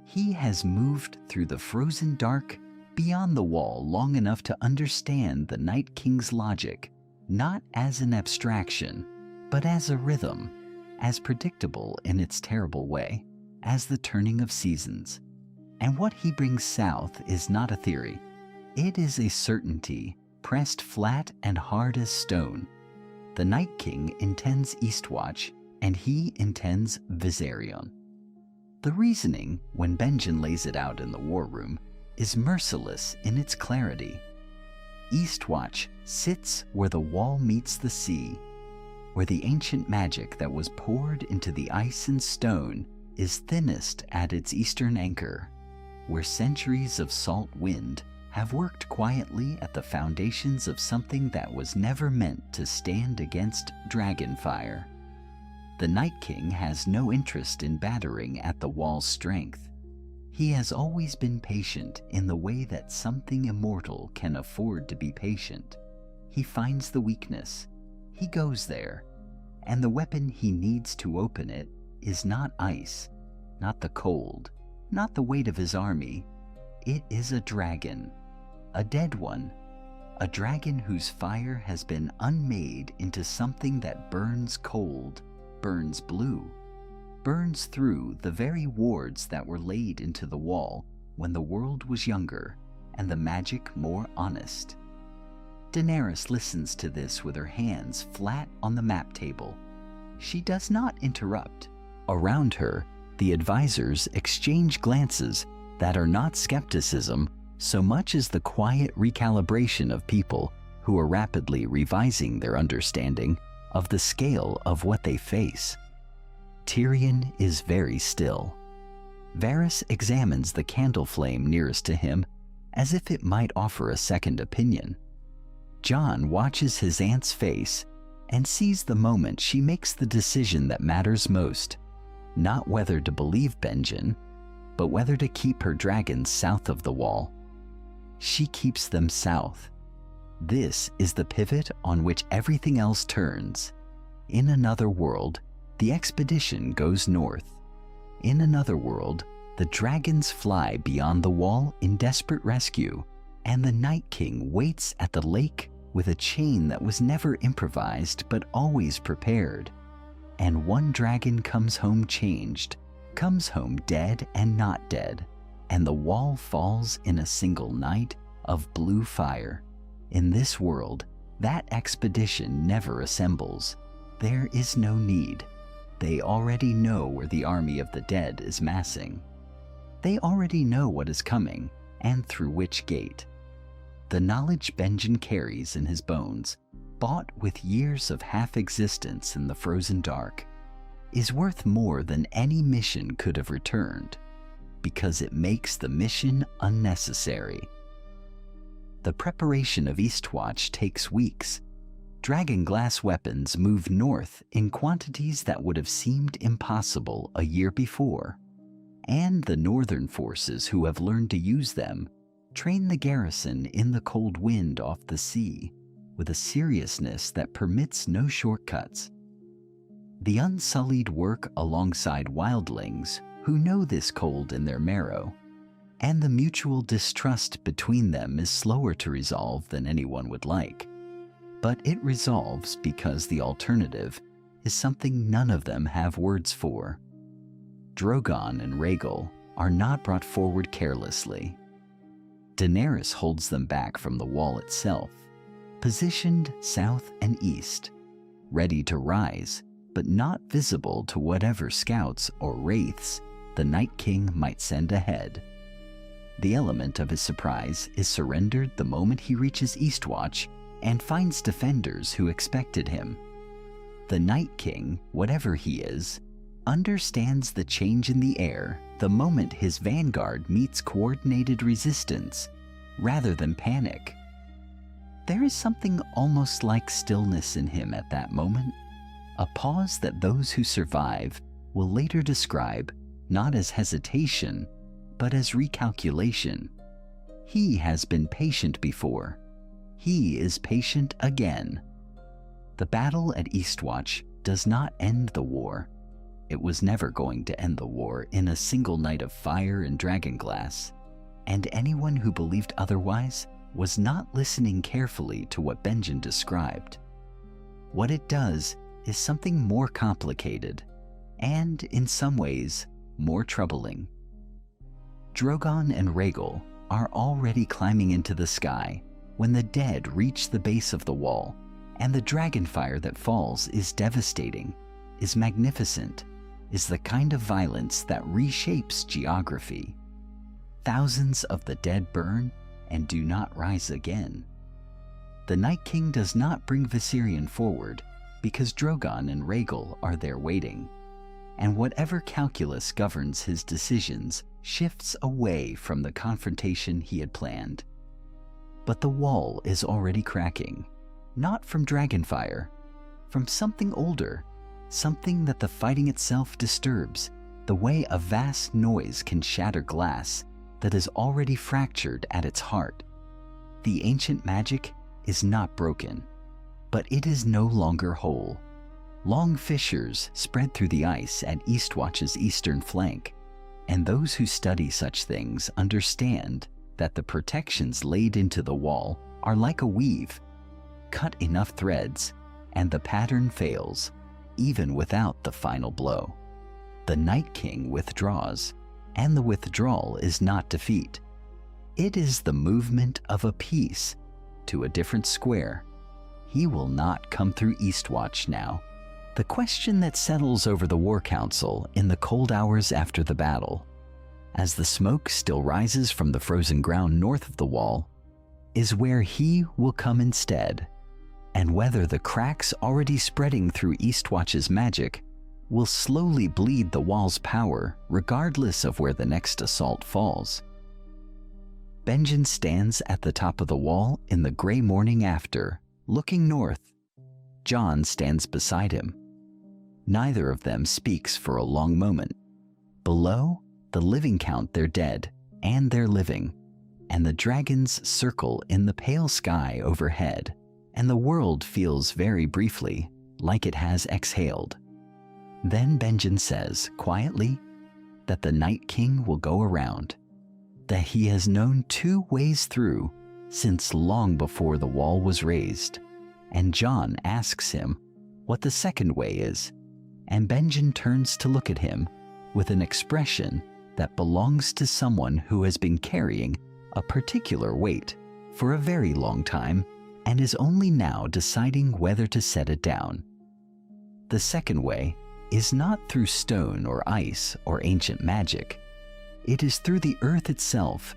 He has moved through the frozen dark beyond the wall long enough to understand the Night King's logic, not as an abstraction, but as a rhythm, as predictable in its terrible way as the turning of seasons. And what he brings south is not a theory. It is a certainty pressed flat and hard as stone. The Night King intends Eastwatch, and he intends Viserion. The reasoning, when Benjen lays it out in the war room, is merciless in its clarity. Eastwatch sits where the wall meets the sea, where the ancient magic that was poured into the ice and stone is thinnest at its eastern anchor, where centuries of salt wind have worked quietly at the foundations of something that was never meant to stand against dragon fire. The Night King has no interest in battering at the wall's strength. He has always been patient in the way that something immortal can afford to be patient. He finds the weakness. He goes there, and the weapon he needs to open it is not ice, not the cold, not the weight of his army. It is a dragon. a dead one, a dragon whose fire has been unmade into something that burns cold, burns blue, burns through the very wards that were laid into the wall when the world was younger and the magic more honest. Daenerys listens to this with her hands flat on the map table. She does not interrupt. Around her, the advisors exchange glances that are not skepticism so much as the quiet recalibration of people who are rapidly revising their understanding of the scale of what they face. Tyrion is very still. Varys examines the candle flame nearest to him as if it might offer a second opinion. Jon watches his aunt's face and sees the moment she makes the decision that matters most, not whether to believe Benjen, but whether to keep her dragons south of the wall. She keeps them south. This is the pivot on which everything else turns. In another world, the expedition goes north. In another world, the dragons fly beyond the wall in desperate rescue, and the Night King waits at the lake with a chain that was never improvised but always prepared. And one dragon comes home changed, comes home dead and not dead, and the wall falls in a single night of blue fire. In this world, that expedition never assembles. There is no need. They already know where the army of the dead is massing. They already know what is coming and through which gate. The knowledge Benjen carries in his bones, bought with years of half-existence in the frozen dark, is worth more than any mission could have returned, because it makes the mission unnecessary. The preparation of Eastwatch takes weeks. Dragonglass weapons move north in quantities that would have seemed impossible a year before, and the northern forces who have learned to use them train the garrison in the cold wind off the sea with a seriousness that permits no shortcuts. The unsullied work alongside wildlings who know this cold in their marrow, and the mutual distrust between them is slower to resolve than anyone would like. But it resolves because the alternative is something none of them have words for. Drogon and Rhaegal are not brought forward carelessly. Daenerys holds them back from the wall itself, positioned south and east, ready to rise, but not visible to whatever scouts or wraiths the Night King might send ahead. The element of his surprise is surrendered the moment he reaches Eastwatch and finds defenders who expected him. The Night King, whatever he is, understands the change in the air the moment his vanguard meets coordinated resistance, rather than panic. There is something almost like stillness in him at that moment, a pause that those who survive will later describe not as hesitation, but as recalculation. He has been patient before. He is patient again. The battle at Eastwatch does not end the war. It was never going to end the war in a single night of fire and dragonglass, and anyone who believed otherwise was not listening carefully to what Benjen described. What it does is something more complicated, and in some ways, more troubling. Drogon and Rhaegal are already climbing into the sky when the dead reach the base of the wall, and the dragonfire that falls is devastating, is magnificent, is the kind of violence that reshapes geography. Thousands of the dead burn and do not rise again. The Night King does not bring Viserion forward because Drogon and Rhaegal are there waiting, and whatever calculus governs his decisions shifts away from the confrontation he had planned. But the wall is already cracking, not from dragonfire, from something older, something that the fighting itself disturbs, the way a vast noise can shatter glass that is already fractured at its heart. The ancient magic is not broken, but it is no longer whole. Long fissures spread through the ice at Eastwatch's eastern flank, and those who study such things understand that the protections laid into the wall are like a weave. Cut enough threads, and the pattern fails, even without the final blow. The Night King withdraws, and the withdrawal is not defeat. It is the movement of a piece to a different square. He will not come through Eastwatch now. The question that settles over the War Council in the cold hours after the battle, as the smoke still rises from the frozen ground north of the wall, is where he will come instead, and whether the cracks already spreading through Eastwatch's magic will slowly bleed the wall's power regardless of where the next assault falls. Benjen stands at the top of the wall in the gray morning after, looking north. Jon stands beside him. Neither of them speaks for a long moment. Below, the living count their dead and their living, and the dragons circle in the pale sky overhead, and the world feels very briefly like it has exhaled. Then Benjen says, quietly, that the Night King will go around, that he has known two ways through since long before the wall was raised, and Jon asks him what the second way is, and Benjen turns to look at him with an expression that belongs to someone who has been carrying a particular weight for a very long time and is only now deciding whether to set it down. The second way is not through stone or ice or ancient magic. It is through the earth itself,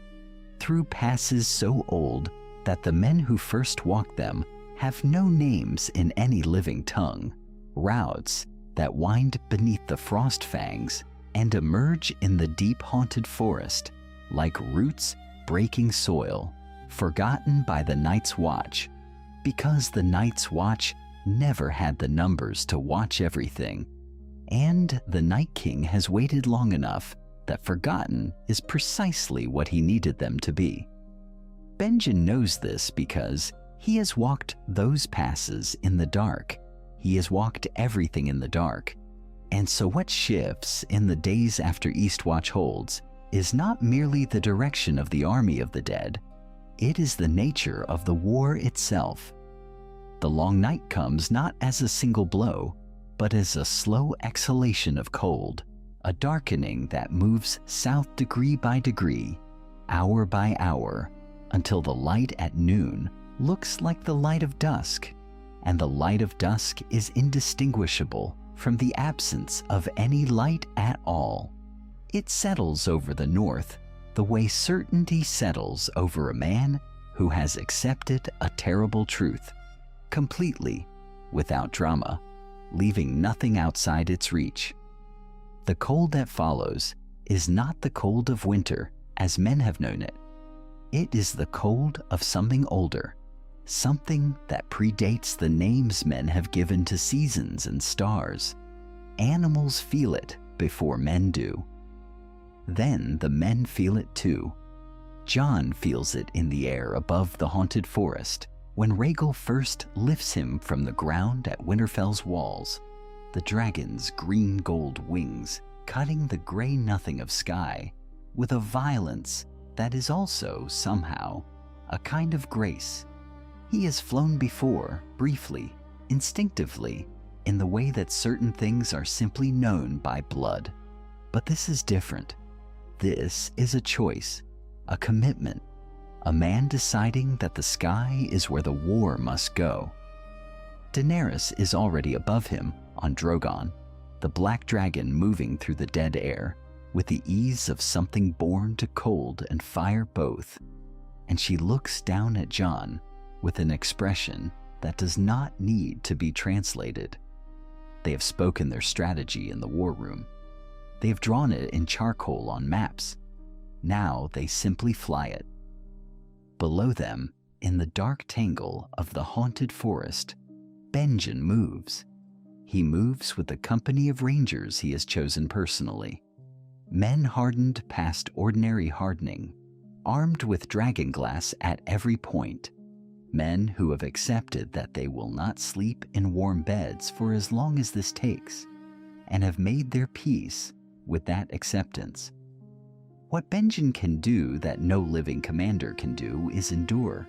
through passes so old that the men who first walked them have no names in any living tongue, routes that wind beneath the frost fangs and emerge in the deep haunted forest like roots breaking soil, forgotten by the Night's Watch, because the Night's Watch never had the numbers to watch everything, and the Night King has waited long enough that forgotten is precisely what he needed them to be. Benjen knows this because he has walked those passes in the dark. He has walked everything in the dark. And so what shifts in the days after Eastwatch holds is not merely the direction of the army of the dead, it is the nature of the war itself. The long night comes not as a single blow, but as a slow exhalation of cold, a darkening that moves south degree by degree, hour by hour, until the light at noon looks like the light of dusk, and the light of dusk is indistinguishable from the absence of any light at all. It settles over the north the way certainty settles over a man who has accepted a terrible truth, completely, without drama, leaving nothing outside its reach. The cold that follows is not the cold of winter as men have known it. It is the cold of something older, something that predates the names men have given to seasons and stars. Animals feel it before men do. Then the men feel it too. Jon feels it in the air above the haunted forest when Rhaegal first lifts him from the ground at Winterfell's walls, the dragon's green-gold wings cutting the gray nothing of sky with a violence that is also, somehow, a kind of grace. He has flown before, briefly, instinctively, in the way that certain things are simply known by blood. But this is different. This is a choice, a commitment, a man deciding that the sky is where the war must go. Daenerys is already above him on Drogon, the black dragon moving through the dead air with the ease of something born to cold and fire both, and she looks down at Jon with an expression that does not need to be translated. They have spoken their strategy in the war room. They have drawn it in charcoal on maps. Now they simply fly it. Below them, in the dark tangle of the haunted forest, Benjen moves. He moves with the company of rangers he has chosen personally. Men hardened past ordinary hardening, armed with dragonglass at every point. Men who have accepted that they will not sleep in warm beds for as long as this takes, and have made their peace with that acceptance. What Benjen can do that no living commander can do is endure.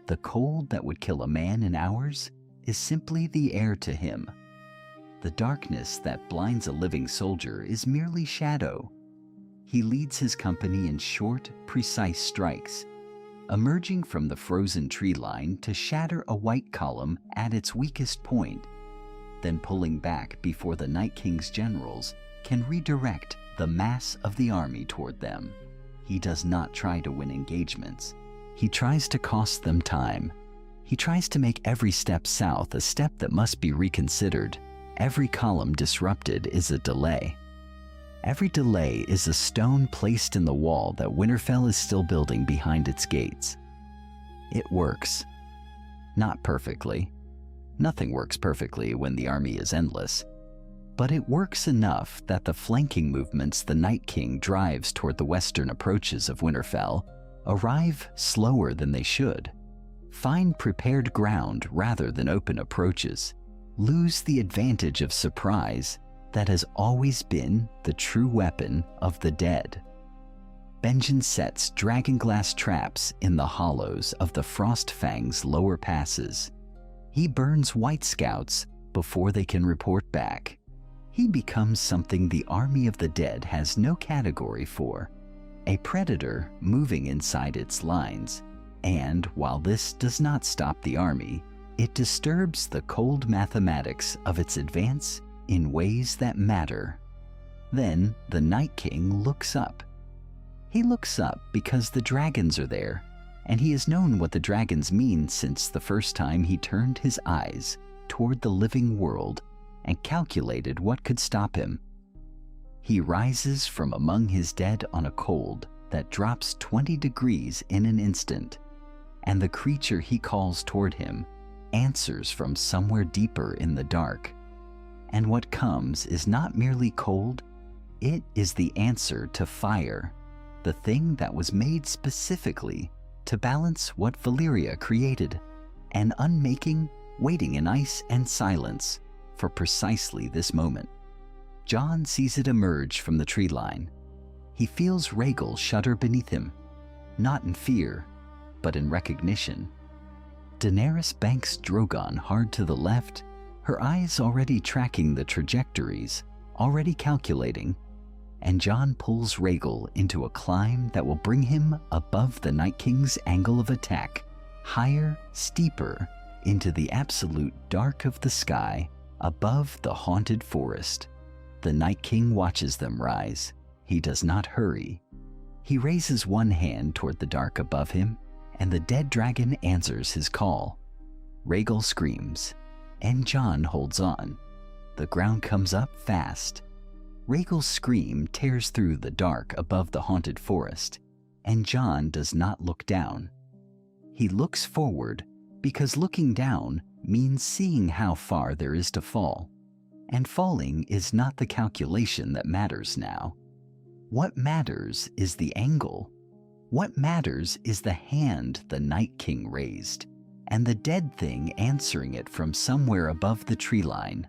The cold that would kill a man in hours is simply the air to him. The darkness that blinds a living soldier is merely shadow. He leads his company in short, precise strikes, emerging from the frozen tree line to shatter a white column at its weakest point, then pulling back before the Night King's generals can redirect the mass of the army toward them. He does not try to win engagements. He tries to cost them time. He tries to make every step south a step that must be reconsidered. Every column disrupted is a delay. Every delay is a stone placed in the wall that Winterfell is still building behind its gates. It works. Not perfectly. Nothing works perfectly when the army is endless. But it works enough that the flanking movements the Night King drives toward the western approaches of Winterfell arrive slower than they should, find prepared ground rather than open approaches, lose the advantage of surprise that has always been the true weapon of the dead. Benjen sets dragonglass traps in the hollows of the Frostfang's lower passes. He burns White Scouts before they can report back. He becomes something the army of the dead has no category for, a predator moving inside its lines. And while this does not stop the army, it disturbs the cold mathematics of its advance in ways that matter. Then the Night King looks up. He looks up because the dragons are there, and he has known what the dragons mean since the first time he turned his eyes toward the living world and calculated what could stop him. He rises from among his dead on a cold that drops 20 degrees in an instant, and the creature he calls toward him answers from somewhere deeper in the dark. And what comes is not merely cold, it is the answer to fire, the thing that was made specifically to balance what Valyria created, an unmaking waiting in ice and silence for precisely this moment. Jon sees it emerge from the tree line. He feels Rhaegal shudder beneath him, not in fear, but in recognition. Daenerys banks Drogon hard to the left, her eyes already tracking the trajectories, already calculating, and Jon pulls Rhaegal into a climb that will bring him above the Night King's angle of attack, higher, steeper, into the absolute dark of the sky, above the haunted forest. The Night King watches them rise. He does not hurry. He raises one hand toward the dark above him, and the dead dragon answers his call. Rhaegal screams, and Jon holds on. The ground comes up fast. Rhaegal's scream tears through the dark above the haunted forest, and Jon does not look down. He looks forward because looking down means seeing how far there is to fall, and falling is not the calculation that matters now. What matters is the angle. What matters is the hand the Night King raised, and the dead thing answering it from somewhere above the tree line,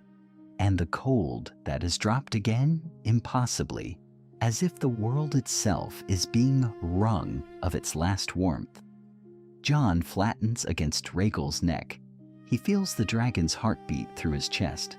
and the cold that is dropped again impossibly, as if the world itself is being wrung of its last warmth. Jon flattens against Rhaegal's neck. He feels the dragon's heartbeat through his chest,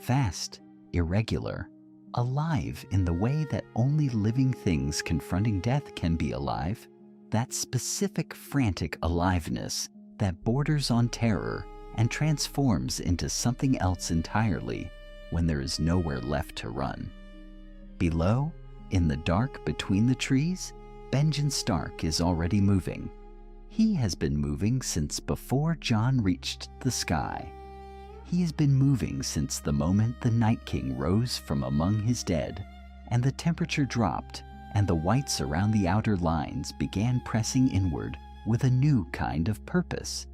fast, irregular, alive in the way that only living things confronting death can be alive, that specific frantic aliveness that borders on terror and transforms into something else entirely when there is nowhere left to run. Below, in the dark between the trees, Benjen Stark is already moving. He has been moving since before Jon reached the sky. He has been moving since the moment the Night King rose from among his dead, and the temperature dropped, and the whites around the outer lines began pressing inward with a new kind of purpose.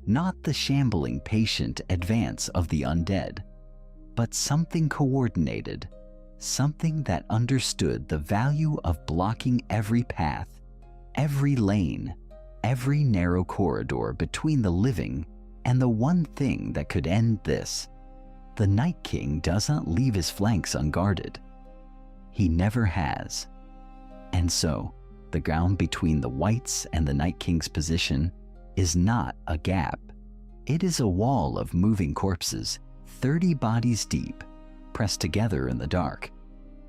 Not the shambling, patient advance of the undead, but something coordinated, something that understood the value of blocking every path, every lane, every narrow corridor between the living and the one thing that could end this. The Night King does not leave his flanks unguarded. He never has. And so, the ground between the Whites and the Night King's position is not a gap. It is a wall of moving corpses, 30 bodies deep, pressed together in the dark.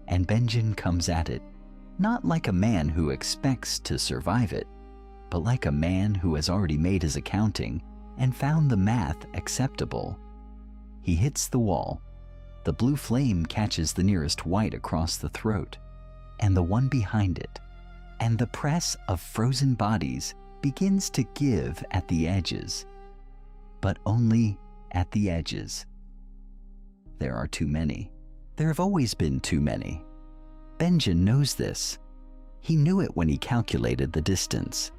And Benjen comes at it, not like a man who expects to survive it, but like a man who has already made his accounting and found the math acceptable. He hits the wall. The blue flame catches the nearest White across the throat, and the one behind it, and the press of frozen bodies begins to give at the edges, but only at the edges. There are too many. There have always been too many. Benjen knows this. He knew it when he calculated the distance,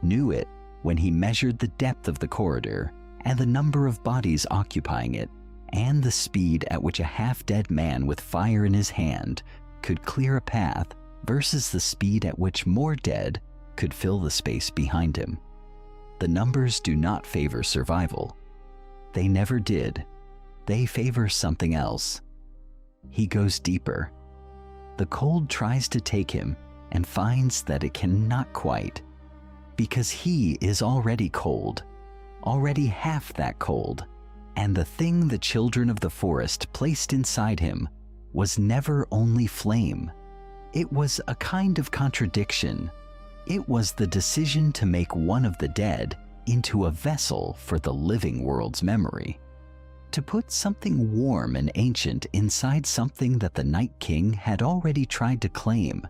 knew it when he measured the depth of the corridor and the number of bodies occupying it, and the speed at which a half-dead man with fire in his hand could clear a path versus the speed at which more dead could fill the space behind him. The numbers do not favor survival. They never did. They favor something else. He goes deeper. The cold tries to take him and finds that it cannot quite, because he is already cold, already half that cold, and the thing the children of the forest placed inside him was never only flame. It was a kind of contradiction. It was the decision to make one of the dead into a vessel for the living world's memory, to put something warm and ancient inside something that the Night King had already tried to claim,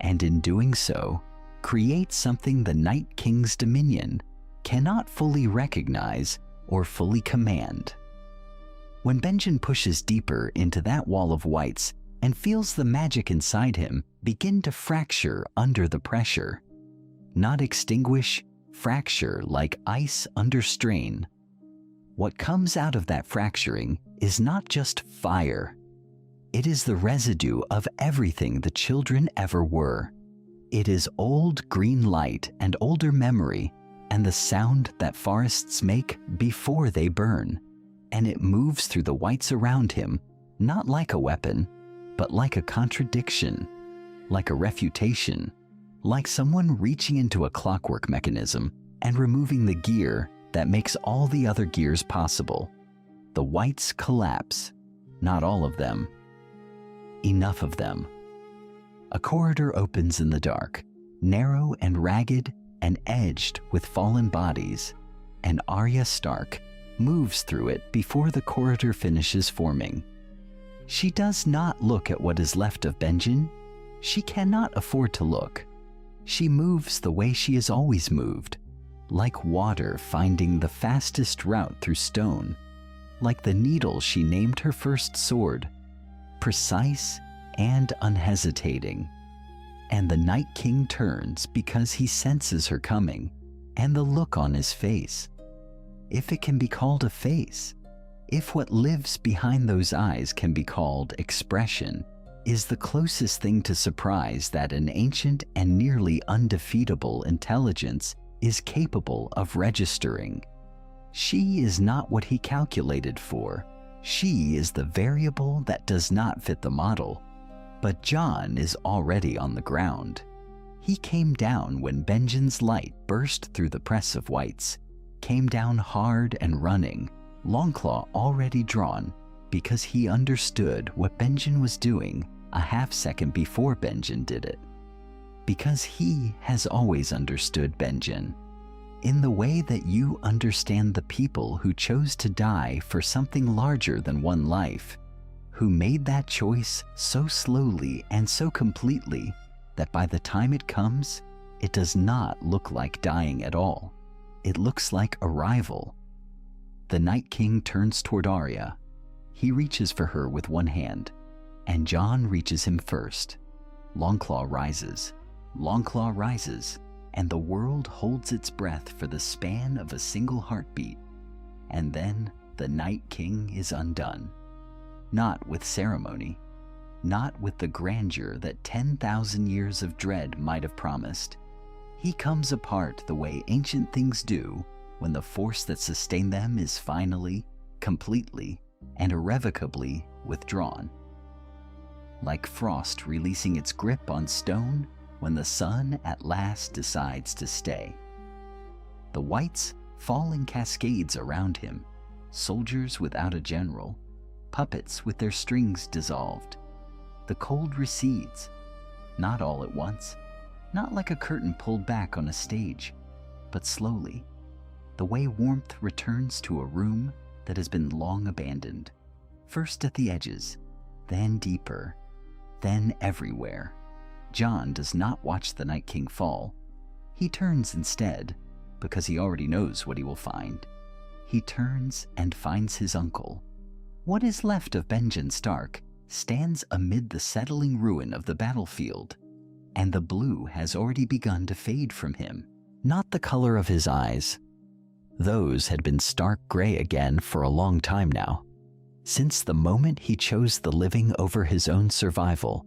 and in doing so, create something the Night King's dominion cannot fully recognize or fully command. When Benjen pushes deeper into that wall of Whites and feels the magic inside him begin to fracture under the pressure, not extinguish, fracture like ice under strain, what comes out of that fracturing is not just fire. It is the residue of everything the children ever were. It is old green light and older memory and the sound that forests make before they burn, and it moves through the Whites around him, not like a weapon, but like a contradiction, like a refutation, like someone reaching into a clockwork mechanism and removing the gear that makes all the other gears possible. The Whites collapse, not all of them. Enough of them. A corridor opens in the dark, narrow and ragged and edged with fallen bodies, and Arya Stark moves through it before the corridor finishes forming. She does not look at what is left of Benjen. She cannot afford to look. She moves the way she has always moved, like water finding the fastest route through stone, like the needle she named her first sword, precise and unhesitating. And the Night King turns because he senses her coming, and the look on his face, if it can be called a face, if what lives behind those eyes can be called expression, is the closest thing to surprise that an ancient and nearly undefeatable intelligence is capable of registering. She is not what he calculated for. She is the variable that does not fit the model. But Jon is already on the ground. He came down when Benjen's light burst through the press of Whites, came down hard and running, Longclaw already drawn, because he understood what Benjen was doing a half-second before Benjen did it. Because he has always understood Benjen, in the way that you understand the people who chose to die for something larger than one life, who made that choice so slowly and so completely that by the time it comes, it does not look like dying at all. It looks like arrival. The Night King turns toward Arya. He reaches for her with one hand, and Jon reaches him first. Longclaw rises, and the world holds its breath for the span of a single heartbeat, and then the Night King is undone. Not with ceremony, not with the grandeur that 10,000 years of dread might have promised. He comes apart the way ancient things do when the force that sustained them is finally, completely, and irrevocably withdrawn. Like frost releasing its grip on stone, when the sun at last decides to stay. The whites fall in cascades around him, soldiers without a general, puppets with their strings dissolved. The cold recedes, not all at once, not like a curtain pulled back on a stage, but slowly, the way warmth returns to a room that has been long abandoned, first at the edges, then deeper, then everywhere. Jon does not watch the Night King fall. He turns instead, because he already knows what he will find. He turns and finds his uncle. What is left of Benjen Stark stands amid the settling ruin of the battlefield, and the blue has already begun to fade from him. Not the color of his eyes. Those had been stark gray again for a long time now, since the moment he chose the living over his own survival,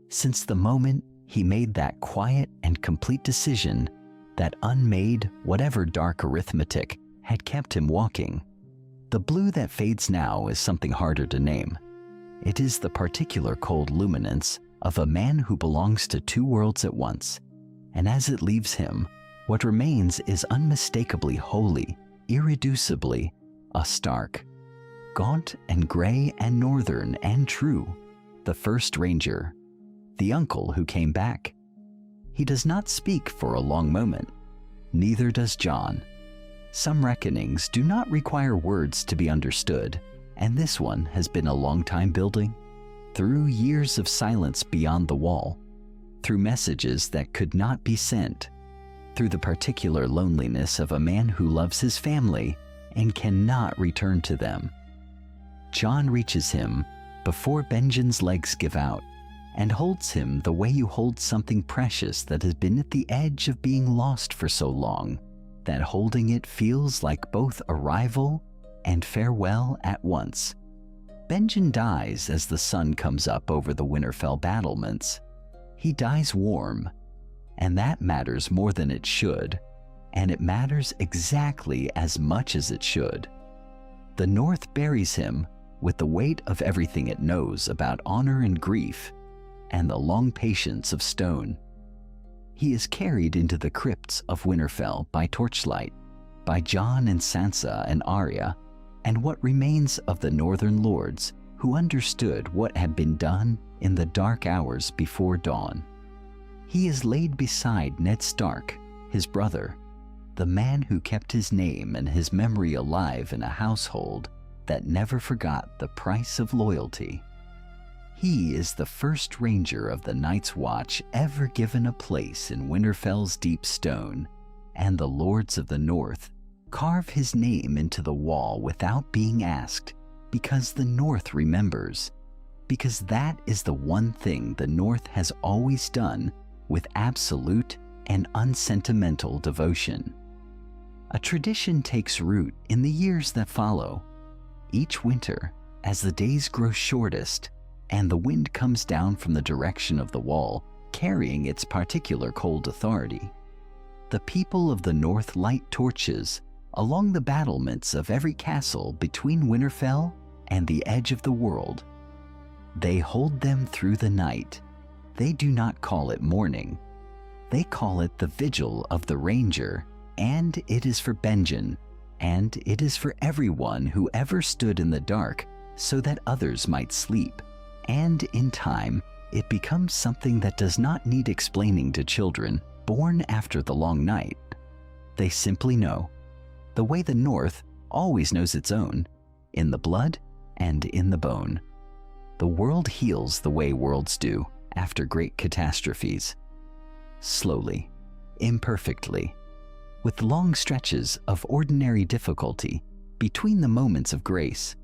since the moment he made that quiet and complete decision that unmade whatever dark arithmetic had kept him walking. The blue that fades now is something harder to name. It is the particular cold luminance of a man who belongs to two worlds at once, and as it leaves him, what remains is unmistakably holy, irreducibly a Stark. Gaunt and gray and northern and true, the first ranger, the uncle who came back. He does not speak for a long moment. Neither does Jon. Some reckonings do not require words to be understood, and this one has been a long time building, through years of silence beyond the wall, through messages that could not be sent, through the particular loneliness of a man who loves his family and cannot return to them. Jon reaches him before Benjen's legs give out, and holds him the way you hold something precious that has been at the edge of being lost for so long that holding it feels like both arrival and farewell at once. Benjen dies as the sun comes up over the Winterfell battlements. He dies warm, and that matters more than it should, and it matters exactly as much as it should. The North buries him with the weight of everything it knows about honor and grief, and the long patience of stone. He is carried into the crypts of Winterfell by torchlight, by Jon and Sansa and Arya, and what remains of the Northern Lords who understood what had been done in the dark hours before dawn. He is laid beside Ned Stark, his brother, the man who kept his name and his memory alive in a household that never forgot the price of loyalty. He is the first ranger of the Night's Watch ever given a place in Winterfell's deep stone, and the lords of the North carve his name into the wall without being asked, because the North remembers, because that is the one thing the North has always done with absolute and unsentimental devotion. A tradition takes root in the years that follow. Each winter, as the days grow shortest, and the wind comes down from the direction of the wall, carrying its particular cold authority, the people of the North light torches along the battlements of every castle between Winterfell and the edge of the world. They hold them through the night. They do not call it morning. They call it the vigil of the ranger, and it is for Benjen, and it is for everyone who ever stood in the dark so that others might sleep. And in time, it becomes something that does not need explaining to children born after the long night. They simply know, the way the North always knows its own, in the blood and in the bone. The world heals the way worlds do after great catastrophes. Slowly, imperfectly, with long stretches of ordinary difficulty between the moments of grace.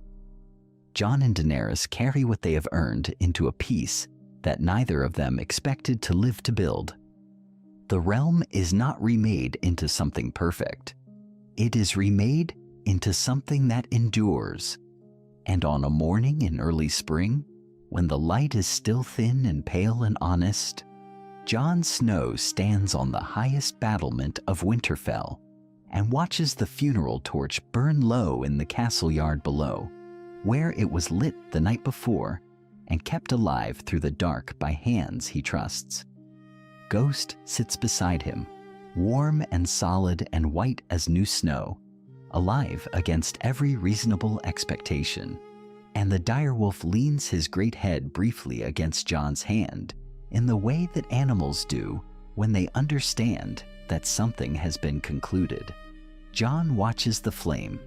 Jon and Daenerys carry what they have earned into a peace that neither of them expected to live to build. The realm is not remade into something perfect. It is remade into something that endures. And on a morning in early spring, when the light is still thin and pale and honest, Jon Snow stands on the highest battlement of Winterfell and watches the funeral torch burn low in the castle yard below, where it was lit the night before and kept alive through the dark by hands he trusts. ghost sits beside him, warm and solid and white as new snow, alive against every reasonable expectation. And the direwolf leans his great head briefly against Jon's hand in the way that animals do when they understand that something has been concluded. Jon watches the flame.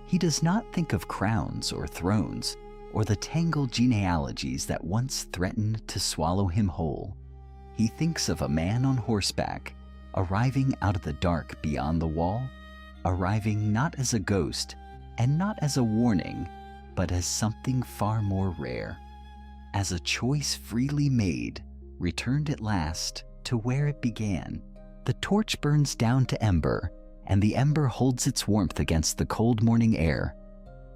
He does not think of crowns or thrones or the tangled genealogies that once threatened to swallow him whole. He thinks of a man on horseback, arriving out of the dark beyond the wall, arriving not as a ghost and not as a warning, but as something far more rare, as a choice freely made, returned at last to where it began. The torch burns down to ember, and the ember holds its warmth against the cold morning air,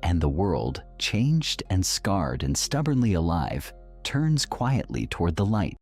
and the world, changed and scarred and stubbornly alive, turns quietly toward the light.